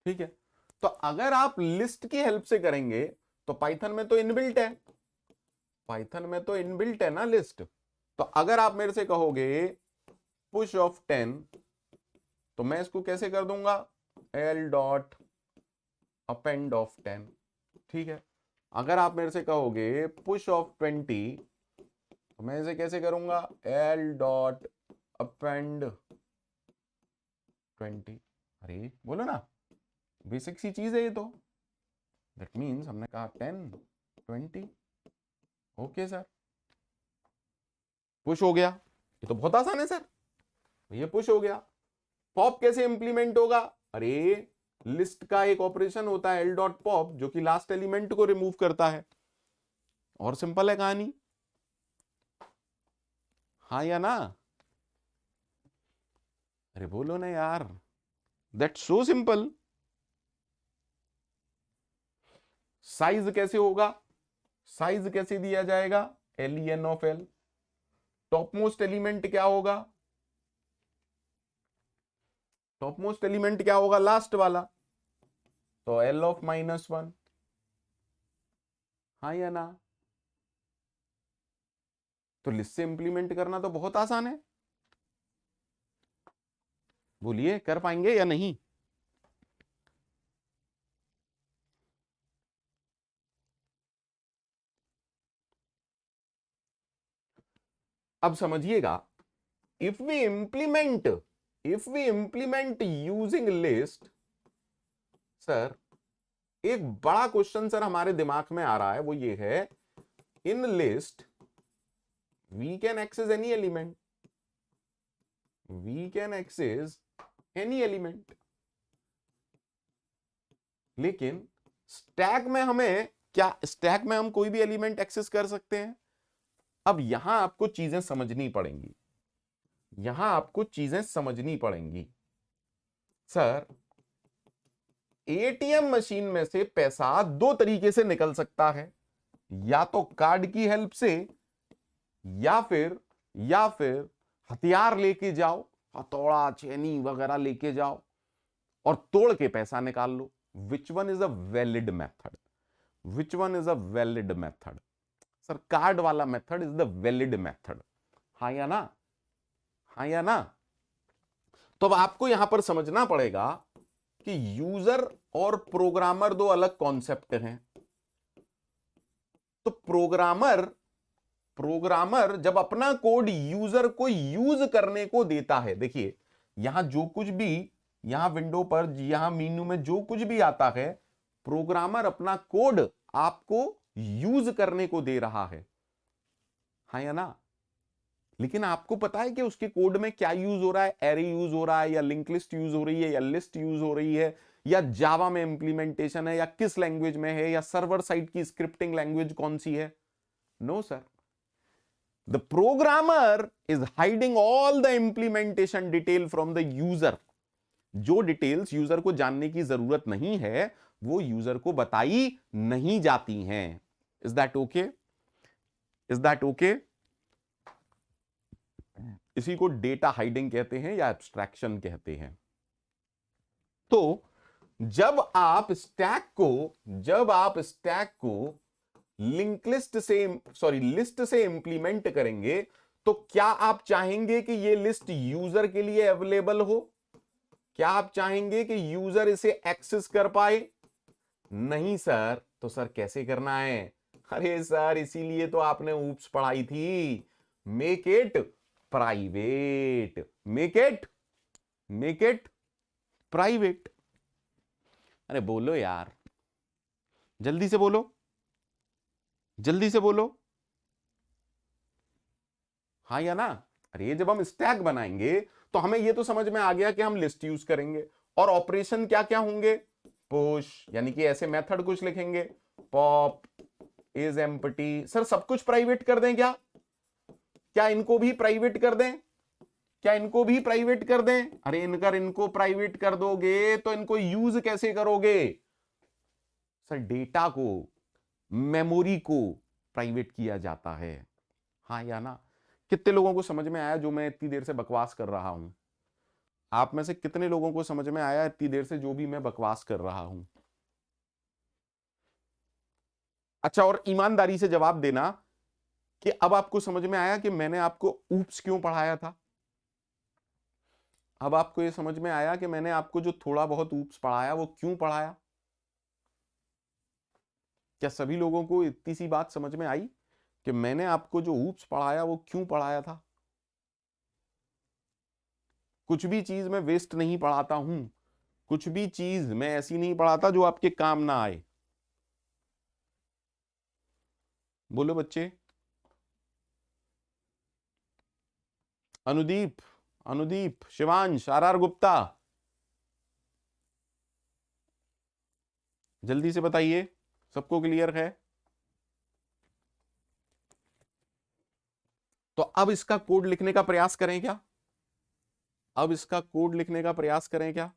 ठीक है, तो अगर आप लिस्ट की हेल्प से करेंगे तो पाइथन में तो इनबिल्ट है, पाइथन में तो इनबिल्ट है ना लिस्ट। तो अगर आप मेरे से कहोगे पुश ऑफ 10, तो मैं इसको कैसे कर दूंगा, एल डॉट अपेंड ऑफ 10, ठीक है। अगर आप मेरे से कहोगे पुश ऑफ 20, तो मैं इसे कैसे करूंगा, एल डॉट अपेंड 20। अरे बोलो ना, बेसिक सी चीज है ये तो। दैट मीन्स हमने कहा 10 20, ओके सर, पुश हो गया। ये तो बहुत आसान है सर, ये पुश हो गया। पॉप कैसे इंप्लीमेंट होगा, अरे लिस्ट का एक ऑपरेशन होता है एल डॉट पॉप, जो कि लास्ट एलिमेंट को रिमूव करता है, और सिंपल है कहानी, हाँ या ना। अरे बोलो ना यार, दैट्स सो सिंपल। साइज कैसे होगा, साइज कैसे दिया जाएगा, len of L. Top most element क्या होगा, टॉप मोस्ट एलिमेंट क्या होगा, लास्ट वाला, तो एल ऑफ -1। हाँ या ना? तो लिस्ट से इंप्लीमेंट करना तो बहुत आसान है, बोलिए कर पाएंगे या नहीं? अब समझिएगा, if we implement using list, sir एक बड़ा क्वेश्चन सर हमारे दिमाग में आ रहा है, वो ये है, in list we can access any element, we can access any element, लेकिन स्टैक में हमें क्या, स्टैक में हम कोई भी एलिमेंट एक्सेस कर सकते हैं? अब यहां आपको चीजें समझनी पड़ेंगी, यहां आपको चीजें समझनी पड़ेंगी। सर एटीएम मशीन में से पैसा दो तरीके से निकल सकता है, या तो कार्ड की हेल्प से, या फिर हथियार लेके जाओ, हथौड़ा छेनी वगैरह लेके जाओ और तोड़ के पैसा निकाल लो। Which one is a valid method? Which one is a valid method? Sir card वाला method is the valid method. हाँ या ना? हाँ या ना? तो अब आपको यहां पर समझना पड़ेगा कि यूजर और प्रोग्रामर दो अलग कॉन्सेप्ट हैं। तो प्रोग्रामर जब अपना कोड यूजर को यूज करने को देता है, देखिए यहां जो कुछ भी, यहां विंडो पर, यहां मेनू में जो कुछ भी आता है, प्रोग्रामर अपना कोड आपको यूज करने को दे रहा है। हाँ या ना? लेकिन आपको पता है कि उसके कोड में क्या यूज हो रहा है? एरे यूज हो रहा है, या लिंक लिस्ट यूज हो रही है, या लिस्ट यूज हो रही है, या जावा में इंप्लीमेंटेशन है, या किस लैंग्वेज में है, या सर्वर साइड की स्क्रिप्टिंग लैंग्वेज कौन सी है? No sir, the programmer is hiding all the implementation detail from the user. जो डिटेल्स यूजर को जानने की जरूरत नहीं है वो यूजर को बताई नहीं जाती हैं। Is that okay? Is that okay? इसी को डेटा हाइडिंग कहते हैं या एब्स्ट्रैक्शन कहते हैं। तो जब आप स्टैक को लिंक लिस्ट से, लिस्ट से इंप्लीमेंट करेंगे, तो क्या आप चाहेंगे कि यह लिस्ट यूजर के लिए अवेलेबल हो? क्या आप चाहेंगे कि यूजर इसे एक्सेस कर पाए? नहीं सर। तो सर कैसे करना है? अरे सर इसीलिए तो आपने ऊप्स पढ़ाई थी, make it private, make it private. अरे बोलो यार, जल्दी से बोलो, जल्दी से बोलो, हाँ या ना? अरे जब हम स्टैक बनाएंगे तो हमें ये तो समझ में आ गया कि हम लिस्ट यूज करेंगे, और ऑपरेशन क्या क्या होंगे? पुश, यानी कि ऐसे मेथड कुछ लिखेंगे, पॉप इज एम्प्टी। सर सब कुछ प्राइवेट कर दें क्या? क्या इनको भी प्राइवेट कर दें? क्या इनको भी प्राइवेट कर दें? अरे इनको प्राइवेट कर दोगे तो इनको यूज कैसे करोगे? सर डेटा को, मेमोरी को प्राइवेट किया जाता है। हाँ या ना? कितने लोगों को समझ में आया जो मैं इतनी देर से बकवास कर रहा हूं? आप में से कितने लोगों को समझ में आया इतनी देर से जो भी मैं बकवास कर रहा हूं? अच्छा, और ईमानदारी से जवाब देना कि अब आपको समझ में आया कि मैंने आपको ऊप्स क्यों पढ़ाया था? अब आपको यह समझ में आया कि मैंने आपको जो थोड़ा बहुत ऊप्स पढ़ाया वो क्यों पढ़ाया? क्या सभी लोगों को इतनी सी बात समझ में आई कि मैंने आपको जो ऊप्स पढ़ाया वो क्यों पढ़ाया था? कुछ भी चीज मैं वेस्ट नहीं पढ़ाता हूं, कुछ भी चीज मैं ऐसी नहीं पढ़ाता जो आपके काम ना आए। बोलो बच्चे। अनुदीप, अनुदीप, शिवांश, आर गुप्ता, जल्दी से बताइए, सबको क्लियर है? तो अब इसका कोड लिखने का प्रयास करें क्या? अब इसका कोड लिखने का प्रयास करें क्या?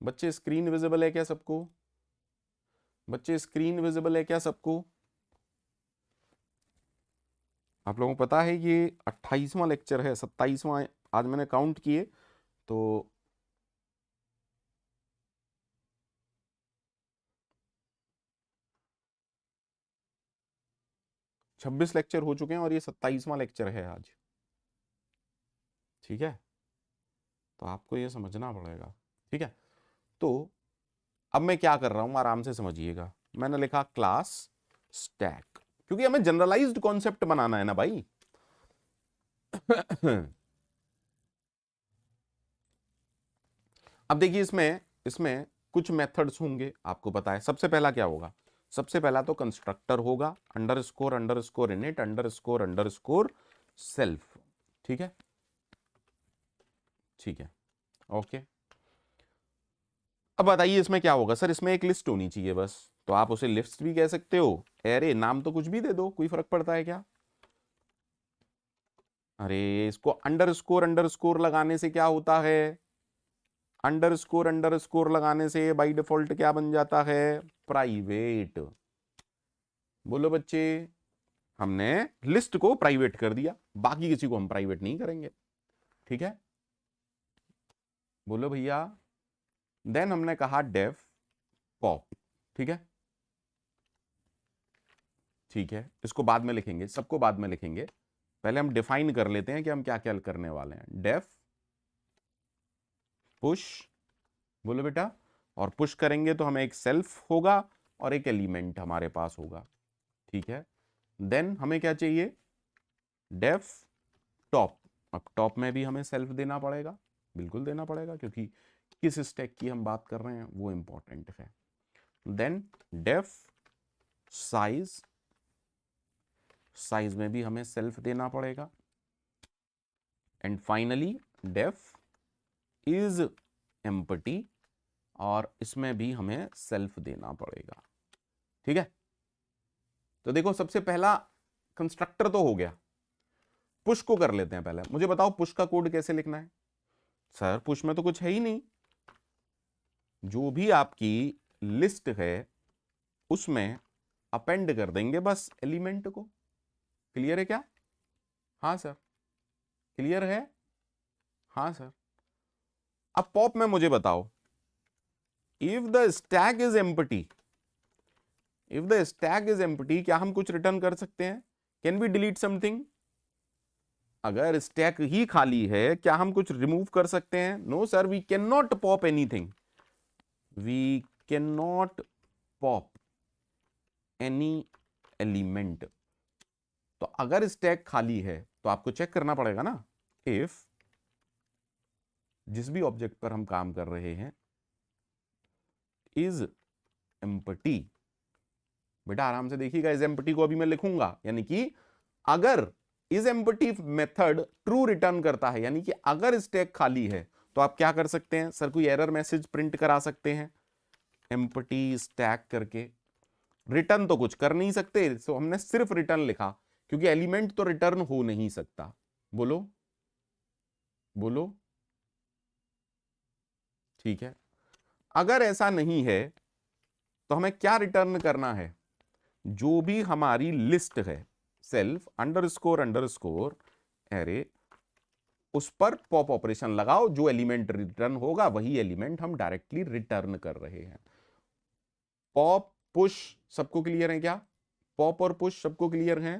बच्चे स्क्रीन विजिबल है क्या सबको? बच्चे स्क्रीन विजिबल है क्या सबको? आप लोगों को पता है ये 28वां लेक्चर है, 27वां आज मैंने काउंट किए तो। 26 लेक्चर हो चुके हैं और ये 27वां लेक्चर है आज। ठीक है, तो आपको ये समझना पड़ेगा। ठीक है, तो अब मैं क्या कर रहा हूं, आराम से समझिएगा। मैंने लिखा क्लास स्टैक, क्योंकि हमें जनरलाइज्ड कॉन्सेप्ट बनाना है ना भाई। अब देखिए, इसमें इसमें कुछ मेथड्स होंगे, आपको पता है। सबसे पहला क्या होगा, सबसे पहला तो कंस्ट्रक्टर होगा, अंडरस्कोर इनिट अंडरस्कोर सेल्फ। ठीक है, ठीक है, ओके। अब बताइए इसमें क्या होगा। सर इसमें एक लिस्ट होनी चाहिए बस, तो आप उसे लिस्ट भी कह सकते हो, अरे नाम तो कुछ भी दे दो, कोई फर्क पड़ता है क्या। अरे इसको अंडरस्कोर लगाने से क्या होता है, अंडरस्कोर लगाने से बाय डिफॉल्ट क्या बन जाता है, प्राइवेट। बोलो बच्चे, हमने लिस्ट को प्राइवेट कर दिया, बाकी किसी को हम प्राइवेट नहीं करेंगे। ठीक है, बोलो भैया। देन हमने कहा डेफ पॉप। ठीक है, ठीक है, इसको बाद में लिखेंगे, सबको बाद में लिखेंगे। पहले हम डिफाइन कर लेते हैं कि हम क्या क्या करने वाले हैं। डेफ पुश, बोलो बेटा, और पुश करेंगे तो हमें एक सेल्फ होगा और एक एलिमेंट हमारे पास होगा। ठीक है, देन हमें क्या चाहिए, डेफ टॉप। अब टॉप में भी हमें सेल्फ देना पड़ेगा, बिल्कुल देना पड़ेगा, क्योंकि किस स्टैक की हम बात कर रहे हैं वो इंपॉर्टेंट है। देन डेफ साइज, साइज में भी हमें सेल्फ देना पड़ेगा। And finally def is empty, और इसमें भी हमें सेल्फ देना पड़ेगा। ठीक है, तो देखो सबसे पहला कंस्ट्रक्टर तो हो गया, पुश को कर लेते हैं। पहले मुझे बताओ पुश का कोड कैसे लिखना है। सर पुश में तो कुछ है ही नहीं, जो भी आपकी लिस्ट है उसमें अपेंड कर देंगे बस एलिमेंट को। क्लियर है क्या? हाँ सर, क्लियर है? हाँ सर। अब पॉप में मुझे बताओ, if the stack is empty, if the stack is empty, क्या हम कुछ रिटर्न कर सकते हैं? Can we delete something? अगर स्टैक ही खाली है, क्या हम कुछ रिमूव कर सकते हैं? No sir, we can not pop anything, we can not pop any element. तो अगर स्टैक खाली है तो आपको चेक करना पड़ेगा ना, इफ जिस भी ऑब्जेक्ट पर हम काम कर रहे हैं इज एम्प्टी। बेटा आराम से देखिएगा, इज एम्प्टी को अभी मैं लिखूंगा, यानी कि अगर is empty method true return करता है, यानी कि अगर स्टैक खाली है, तो आप क्या कर सकते हैं? सर कोई एरर मैसेज प्रिंट करा सकते हैं एम्प्टी स्टैक करके। रिटर्न तो कुछ कर नहीं सकते, तो हमने सिर्फ रिटर्न लिखा, क्योंकि एलिमेंट तो रिटर्न हो नहीं सकता। बोलो बोलो, ठीक है। अगर ऐसा नहीं है तो हमें क्या रिटर्न करना है? जो भी हमारी लिस्ट है, सेल्फ अंडरस्कोर एरे, उस पर पॉप ऑपरेशन लगाओ, जो एलिमेंट रिटर्न होगा वही एलिमेंट हम डायरेक्टली रिटर्न कर रहे हैं। पॉप पुश सबको क्लियर है क्या? पॉप और पुश सबको क्लियर है?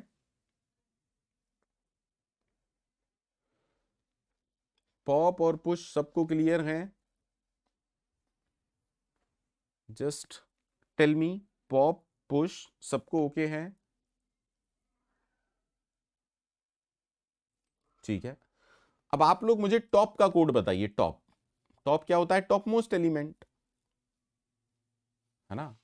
पॉप और पुश सबको क्लियर है? Just tell me, pop push सबको ओके है? ठीक है, अब आप लोग मुझे टॉप का कोड बताइए। टॉप, टॉप क्या होता है? टॉप मोस्ट एलिमेंट, है ना?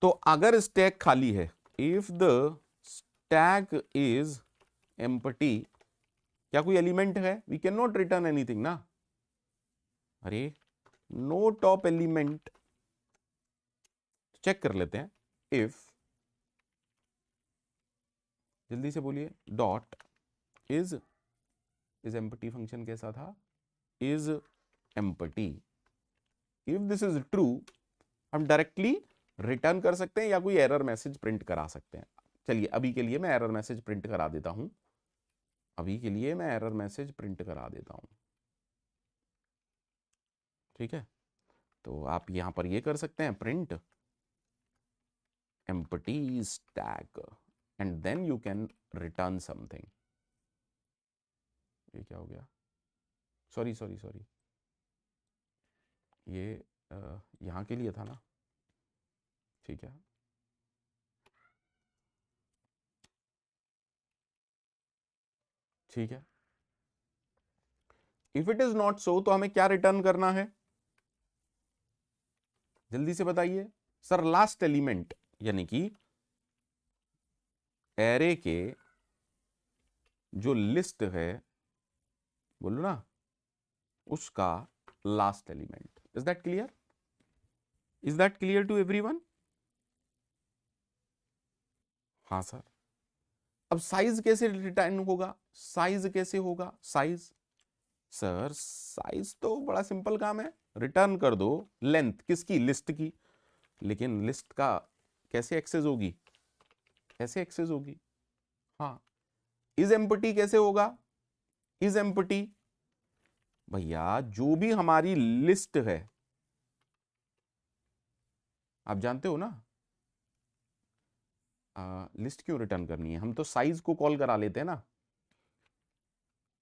तो अगर स्टैक खाली है, if the stack is empty, क्या कोई एलिमेंट है? We can not return anything ना। अरे नो टॉप एलिमेंट, चेक कर लेते हैं। इफ, जल्दी से बोलिए, डॉट इज एम्प्टी फंक्शन कैसा था? Is empty. If this is true, हम डायरेक्टली रिटर्न कर सकते हैं या कोई एरर मैसेज प्रिंट करा सकते हैं। चलिए अभी के लिए मैं एरर मैसेज प्रिंट करा देता हूं, अभी के लिए मैं एरर मैसेज प्रिंट करा देता हूं। ठीक है, तो आप यहां पर ये कर सकते हैं, print empty stack and then you can return something. ये क्या हो गया? सॉरी सॉरी सॉरी, ये यहाँ के लिए था ना, ठीक है। ठीक है, if it is not so तो हमें क्या रिटर्न करना है, जल्दी से बताइए सर। लास्ट एलिमेंट यानी कि एरे के जो लिस्ट है, बोलो ना, उसका last element. Is that clear? Is that clear to everyone? हाँ सर। अब साइज कैसे रिटर्न होगा? साइज कैसे होगा? साइज सर, साइज तो बड़ा सिंपल काम है, रिटर्न कर दो लेंथ किसकी? लिस्ट की। लेकिन लिस्ट का कैसे एक्सेस होगी? कैसे एक्सेस होगी? हाँ, इज एम्प्टी कैसे होगा? इज एम्प्टी भैया जो भी हमारी लिस्ट है, आप जानते हो ना, लिस्ट क्यों रिटर्न करनी है? हम तो साइज को कॉल करा लेते हैं ना।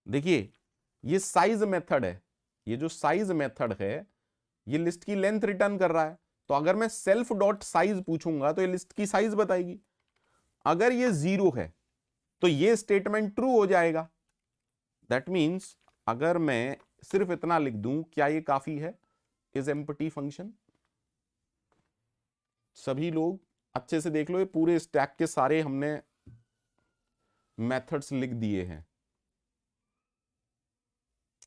देखिए ये साइज मेथड है, ये जो साइज मेथड है ये लिस्ट की लेंथ रिटर्न कर रहा है। तो अगर मैं सेल्फ डॉट साइज पूछूंगा तो ये लिस्ट की साइज बताएगी। अगर ये 0 है तो ये स्टेटमेंट ट्रू हो जाएगा। दैट मीन्स अगर मैं सिर्फ इतना लिख दूं, क्या ये काफी है? Is empty function. सभी लोग अच्छे से देख लो, ये पूरे स्टैक के सारे हमने मेथड्स लिख दिए हैं।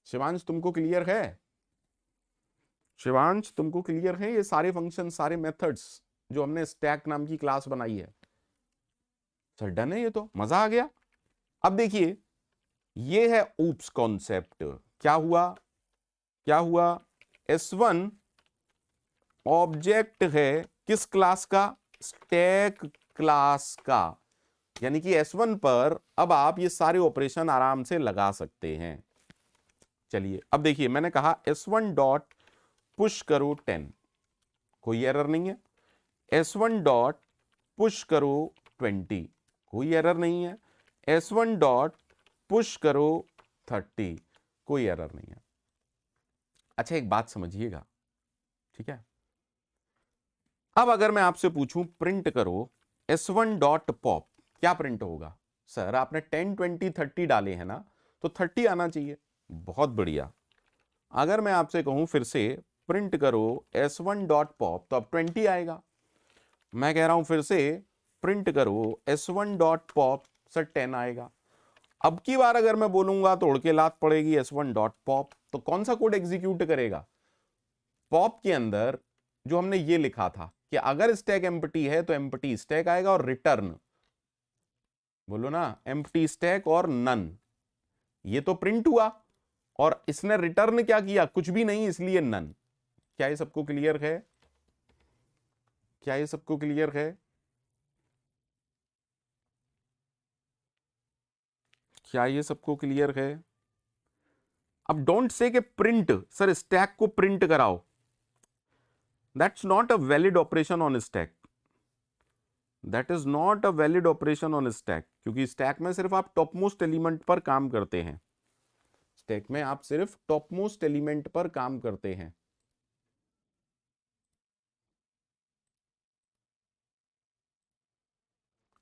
शिवांश तुमको क्लियर है? शिवांश तुमको क्लियर है ये सारे फंक्शन, सारे मेथड्स जो हमने स्टैक नाम की क्लास बनाई है? सर डन है, ये तो मजा आ गया। अब देखिए ये है ऊप्स कॉन्सेप्ट। क्या हुआ? क्या हुआ? S1 ऑब्जेक्ट है किस क्लास का? स्टैक क्लास का। यानी कि S1 पर अब आप ये सारे ऑपरेशन आराम से लगा सकते हैं। चलिए अब देखिए, मैंने कहा S1 डॉट पुश करो 10, कोई एरर नहीं है। S1 डॉट पुश करो 20, कोई एरर नहीं है। S1 डॉट पुश करो 30, कोई एरर नहीं है। अच्छा एक बात समझिएगा, ठीक है? अब अगर मैं आपसे पूछूं प्रिंट करो S1 डॉट पॉप, क्या प्रिंट होगा? सर आपने 10 20 30 डाले हैं ना, तो 30 आना चाहिए। बहुत बढ़िया। अगर मैं आपसे कहूं फिर से प्रिंट करो S1 डॉट पॉप, तो अब 20 आएगा। मैं कह रहा हूं फिर से प्रिंट करो S1 डॉट पॉप, सर 10 आएगा। अब की बार अगर मैं बोलूंगा तो उड़ के लात पड़ेगी S1 डॉट पॉप, तो कौन सा कोड एग्जीक्यूट करेगा? पॉप के अंदर जो हमने ये लिखा था कि अगर स्टैक एम्प्टी है तो एम्प्टी स्टैक आएगा और रिटर्न, बोलो ना, एम्प्टी स्टैक और नन। ये तो प्रिंट हुआ और इसने रिटर्न क्या किया? कुछ भी नहीं, इसलिए नन। क्या ये सबको क्लियर है? क्या ये सबको क्लियर है? क्या ये सबको क्लियर है? अब डोंट से कि प्रिंट, सर स्टैक को प्रिंट कराओ, that's not a valid operation on stack. That is not a valid operation on stack, क्योंकि स्टैक में सिर्फ आप टॉप मोस्ट एलिमेंट पर काम करते हैं। स्टैक में आप सिर्फ टॉप मोस्ट एलिमेंट पर काम करते हैं।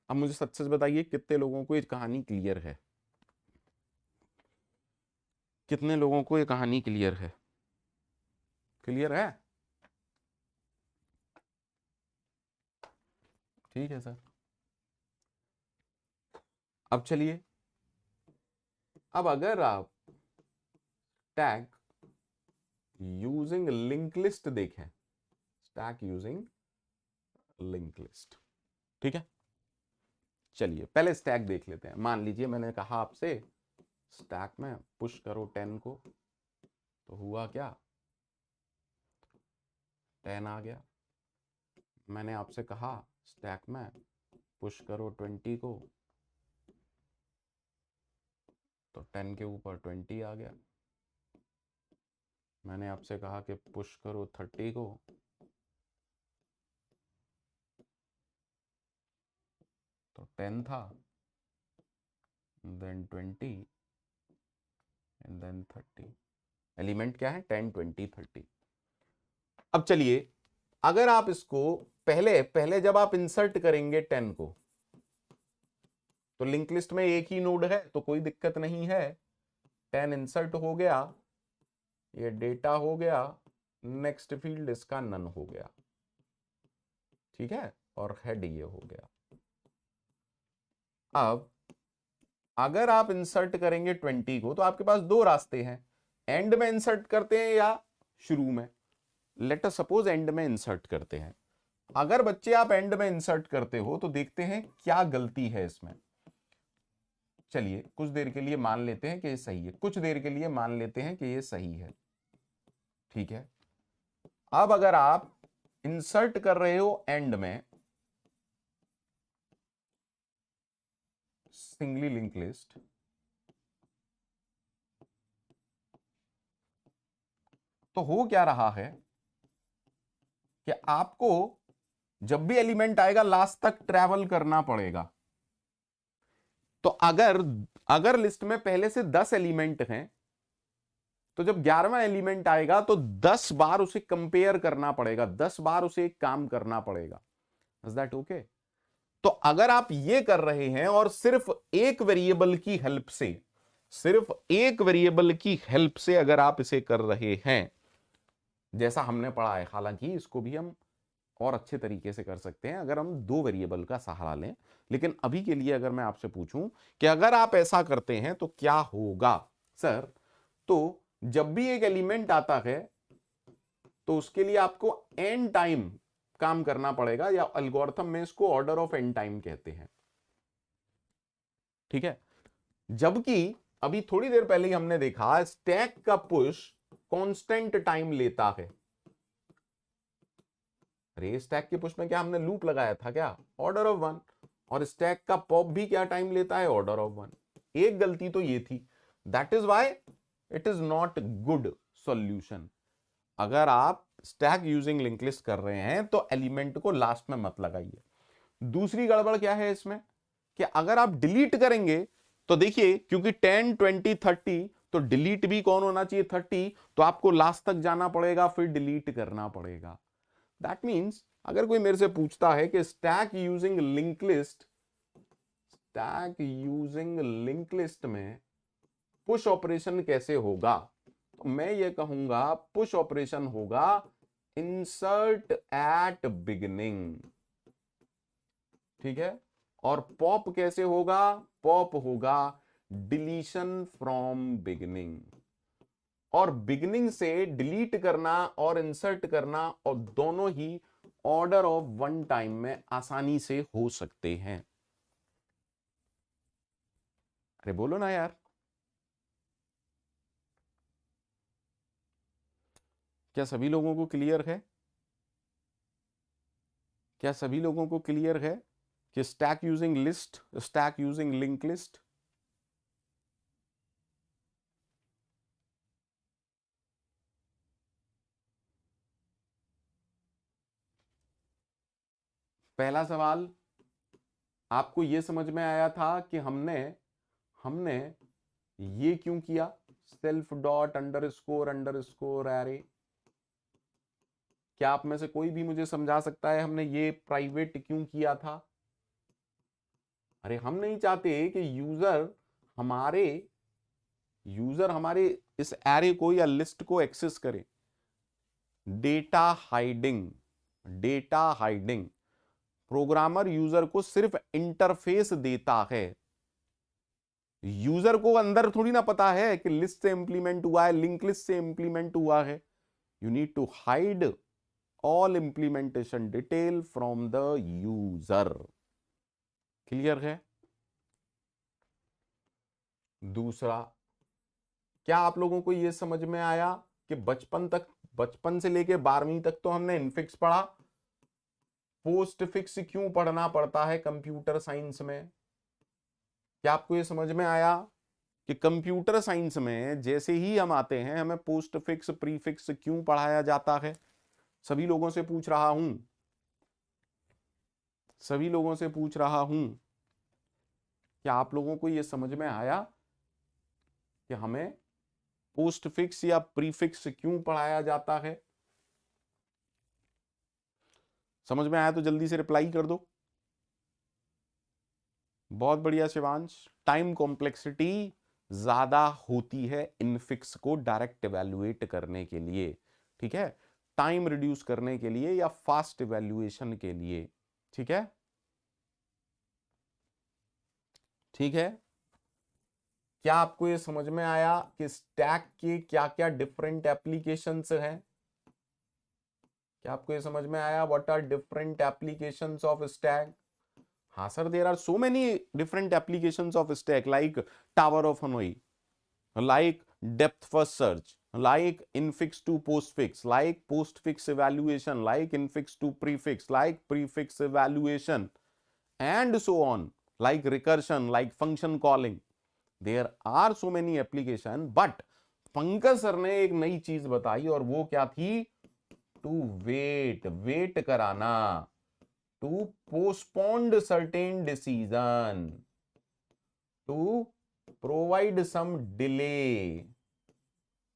अब मुझे सच सच बताइए, कितने लोगों को ये कहानी क्लियर है? कितने लोगों को ये कहानी क्लियर है? क्लियर है? ठीक है सर। अब चलिए, अब अगर आप स्टैक यूजिंग लिंक लिस्ट देखें, स्टैक यूजिंग लिंक लिस्ट, ठीक है? चलिए पहले स्टैक देख लेते हैं। मान लीजिए मैंने कहा आपसे स्टैक में पुश करो 10 को, तो हुआ क्या? 10 आ गया। मैंने आपसे कहा स्टैक में पुश करो 20 को, तो 10 के ऊपर 20 आ गया। मैंने आपसे कहा कि पुश करो 30 को, 10 था, देन 20 एंड देन 30। एलिमेंट क्या है? 10, 20, 30। अब चलिए, अगर आप इसको पहले जब आप इंसर्ट करेंगे 10 को, तो लिंक लिस्ट में एक ही नोड है तो कोई दिक्कत नहीं है। 10 इंसर्ट हो गया, ये डेटा हो गया, नेक्स्ट फील्ड इसका नन हो गया, ठीक है, और हेड ये हो गया। अब अगर आप इंसर्ट करेंगे 20 को, तो आपके पास दो रास्ते हैं, एंड में इंसर्ट करते हैं या शुरू में। लेट अस सपोज एंड में इंसर्ट करते हैं। अगर बच्चे आप एंड में इंसर्ट करते हो तो देखते हैं क्या गलती है इसमें। चलिए कुछ देर के लिए मान लेते हैं कि ये सही है, कुछ देर के लिए मान लेते हैं कि ये सही है, ठीक है। अब अगर आप इंसर्ट कर रहे हो एंड में सिंगली लिंक लिस्ट, तो हो क्या रहा है कि आपको जब भी एलिमेंट आएगा लास्ट तक ट्रैवल करना पड़ेगा। तो अगर लिस्ट में पहले से 10 एलिमेंट हैं, तो जब 11वां एलिमेंट आएगा तो 10 बार उसे कंपेयर करना पड़ेगा, 10 बार उसे एक काम करना पड़ेगा। Is that okay? तो अगर आप ये कर रहे हैं और सिर्फ एक वेरिएबल की हेल्प से, सिर्फ एक वेरिएबल की हेल्प से अगर आप इसे कर रहे हैं, जैसा हमने पढ़ा है, हालांकि इसको भी हम और अच्छे तरीके से कर सकते हैं अगर हम दो वेरिएबल का सहारा लें, लेकिन अभी के लिए अगर मैं आपसे पूछूं कि अगर आप ऐसा करते हैं तो क्या होगा सर, तो जब भी एक एलिमेंट आता है तो उसके लिए आपको एन टाइम काम करना पड़ेगा, या एल्गोरिथम में इसको ऑर्डर ऑफ एन टाइम कहते हैं, ठीक है। जबकि अभी थोड़ी देर पहले ही हमने देखा स्टैक का पुश कांस्टेंट टाइम लेता है। अरे स्टैक के पुश में क्या हमने लूप लगाया था क्या? Order of 1। और स्टैक का पॉप भी क्या टाइम लेता है? Order of 1। एक गलती तो ये थी, that is why it is not good solution. अगर आप स्टैक यूजिंग लिंक लिस्ट कर रहे हैं तो एलिमेंट को लास्ट में मत लगाइए। दूसरी गड़बड़ क्या है इसमें कि अगर आप डिलीट करेंगे तो देखिए, क्योंकि 10, 20, 30, तो डिलीट भी कौन होना चाहिए? 30। तो आपको लास्ट तक जाना पड़ेगा, फिर डिलीट करना पड़ेगा। दैट मीन्स अगर कोई मेरे से पूछता है कि स्टैक यूजिंग लिंक लिस्ट में पुश ऑपरेशन कैसे होगा, तो मैं ये कहूंगा पुश ऑपरेशन होगा इंसर्ट एट बिगिनिंग, ठीक है। और पॉप कैसे होगा? पॉप होगा डिलीशन फ्रॉम बिगिनिंग। और बिगिनिंग से डिलीट करना और इंसर्ट करना, और दोनों ही ऑर्डर ऑफ 1 टाइम में आसानी से हो सकते हैं। अरे बोलो ना यार, क्या सभी लोगों को क्लियर है? क्या सभी लोगों को क्लियर है कि स्टैक यूजिंग लिंक लिस्ट? पहला सवाल आपको यह समझ में आया था कि हमने ये क्यों किया, सेल्फ डॉट अंडरस्कोर एरे? क्या आप में से कोई भी मुझे समझा सकता है हमने ये प्राइवेट क्यों किया था? अरे हम नहीं चाहते कि यूजर हमारे इस एरे को या लिस्ट को एक्सेस करे। डेटा हाइडिंग प्रोग्रामर यूजर को सिर्फ इंटरफेस देता है, यूजर को अंदर थोड़ी ना पता है कि लिस्ट से इंप्लीमेंट हुआ है, लिंक लिस्ट से इंप्लीमेंट हुआ है। You need to hide all implementation detail from the user. Clear है? दूसरा, क्या आप लोगों को यह समझ में आया कि बचपन से लेके 12वीं तक तो हमने इनफिक्स पढ़ा, पोस्ट फिक्स क्यों पढ़ना पड़ता है कंप्यूटर साइंस में? क्या आपको यह समझ में आया कि कंप्यूटर साइंस में जैसे ही हम आते हैं हमें पोस्ट फिक्स प्रीफिक्स क्यों पढ़ाया जाता है? सभी लोगों से पूछ रहा हूं, क्या आप लोगों को ये समझ में आया कि हमें पोस्ट फिक्स या प्रीफिक्स क्यों पढ़ाया जाता है? समझ में आया तो जल्दी से रिप्लाई कर दो। बहुत बढ़िया शिवांश। टाइम कॉम्प्लेक्सिटी ज्यादा होती है इनफिक्स को डायरेक्ट इवैल्यूएट करने के लिए, ठीक है, टाइम रिड्यूस करने के लिए या फास्ट इवैल्यूएशन के लिए, ठीक है, ठीक है। क्या आपको ये समझ में आया कि स्टैक के क्या क्या डिफरेंट एप्लीकेशंस हैं? क्या आपको ये समझ में आया what are different applications of stack? हाँ sir, there are so many different applications of stack, like tower of Hanoi, like depth first search, like infix to postfix, like postfix evaluation, like infix to prefix, like prefix evaluation, and so on, like recursion, like function calling. There are so many application, but Pankaj sir ने एक नई चीज बताई और वो क्या थी? To wait कराना, to postponed certain decision, to provide some delay.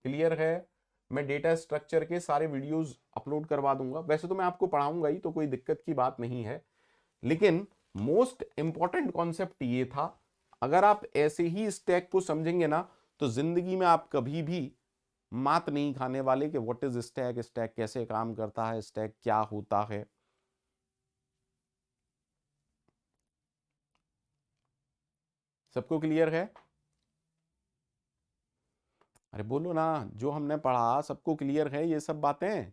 Clear है? मैं डेटा स्ट्रक्चर के सारे वीडियोस अपलोड करवा दूंगा, वैसे तो मैं आपको पढ़ाऊंगा ही, तो कोई दिक्कत की बात नहीं है, लेकिन मोस्ट इंपॉर्टेंट कॉन्सेप्ट ये था। अगर आप ऐसे ही स्टैक को समझेंगे ना तो जिंदगी में आप कभी भी मात नहीं खाने वाले कि व्हाट इज स्टैक, स्टैक कैसे काम करता है, स्टैक क्या होता है। सबको क्लियर है? अरे बोलो ना, जो हमने पढ़ा सबको क्लियर है? ये सब बातें,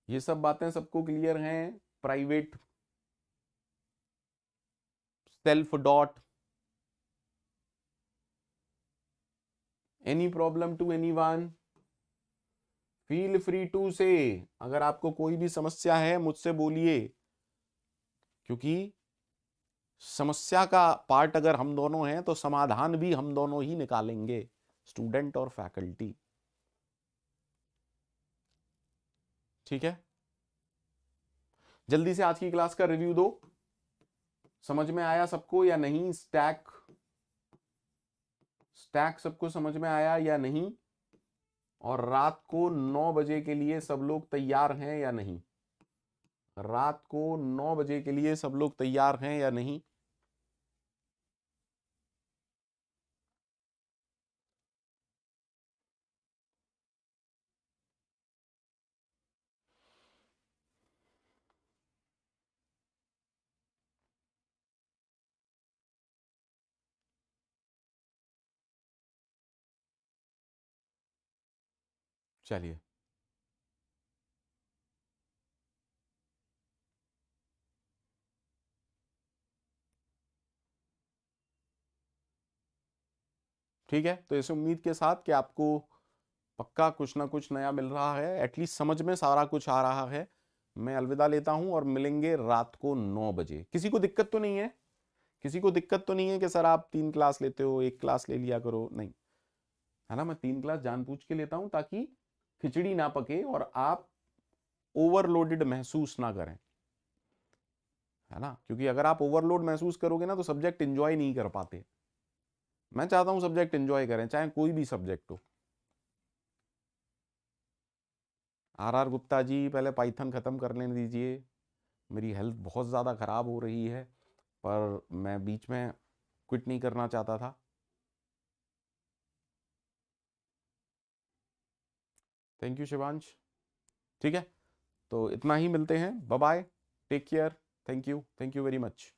ये सब बातें सबको क्लियर हैं? Private self dot, any problem to anyone? Feel free to say, अगर आपको कोई भी समस्या है मुझसे बोलिए, क्योंकि समस्या का पार्ट अगर हम दोनों हैं तो समाधान भी हम दोनों ही निकालेंगे, स्टूडेंट और फैकल्टी, ठीक है। जल्दी से आज की क्लास का रिव्यू दो। समझ में आया सबको या नहीं? स्टैक सबको समझ में आया या नहीं? और रात को 9 बजे के लिए सब लोग तैयार हैं या नहीं? रात को 9 बजे के लिए सब लोग तैयार हैं या नहीं? चलिए, ठीक है। तो इस उम्मीद के साथ कि आपको पक्का कुछ ना कुछ नया मिल रहा है, एटलीस्ट समझ में सारा कुछ आ रहा है, मैं अलविदा लेता हूं और मिलेंगे रात को 9 बजे। किसी को दिक्कत तो नहीं है? किसी को दिक्कत तो नहीं है कि सर आप 3 क्लास लेते हो, 1 क्लास ले लिया करो? नहीं, है ना, मैं 3 क्लास जानबूझ के लेता हूं ताकि खिचड़ी ना पके और आप ओवरलोडेड महसूस ना करें, है ना, क्योंकि अगर आप ओवरलोड महसूस करोगे ना तो सब्जेक्ट एंजॉय नहीं कर पाते। मैं चाहता हूं सब्जेक्ट एंजॉय करें, चाहे कोई भी सब्जेक्ट हो। आर गुप्ता जी, पहले पाइथन खत्म कर लेने दीजिए, मेरी हेल्थ बहुत ज़्यादा ख़राब हो रही है, पर मैं बीच में क्विट नहीं करना चाहता था। थैंक यू शिवांश, ठीक है, तो इतना ही, मिलते हैं, bye bye, take care, thank you very much.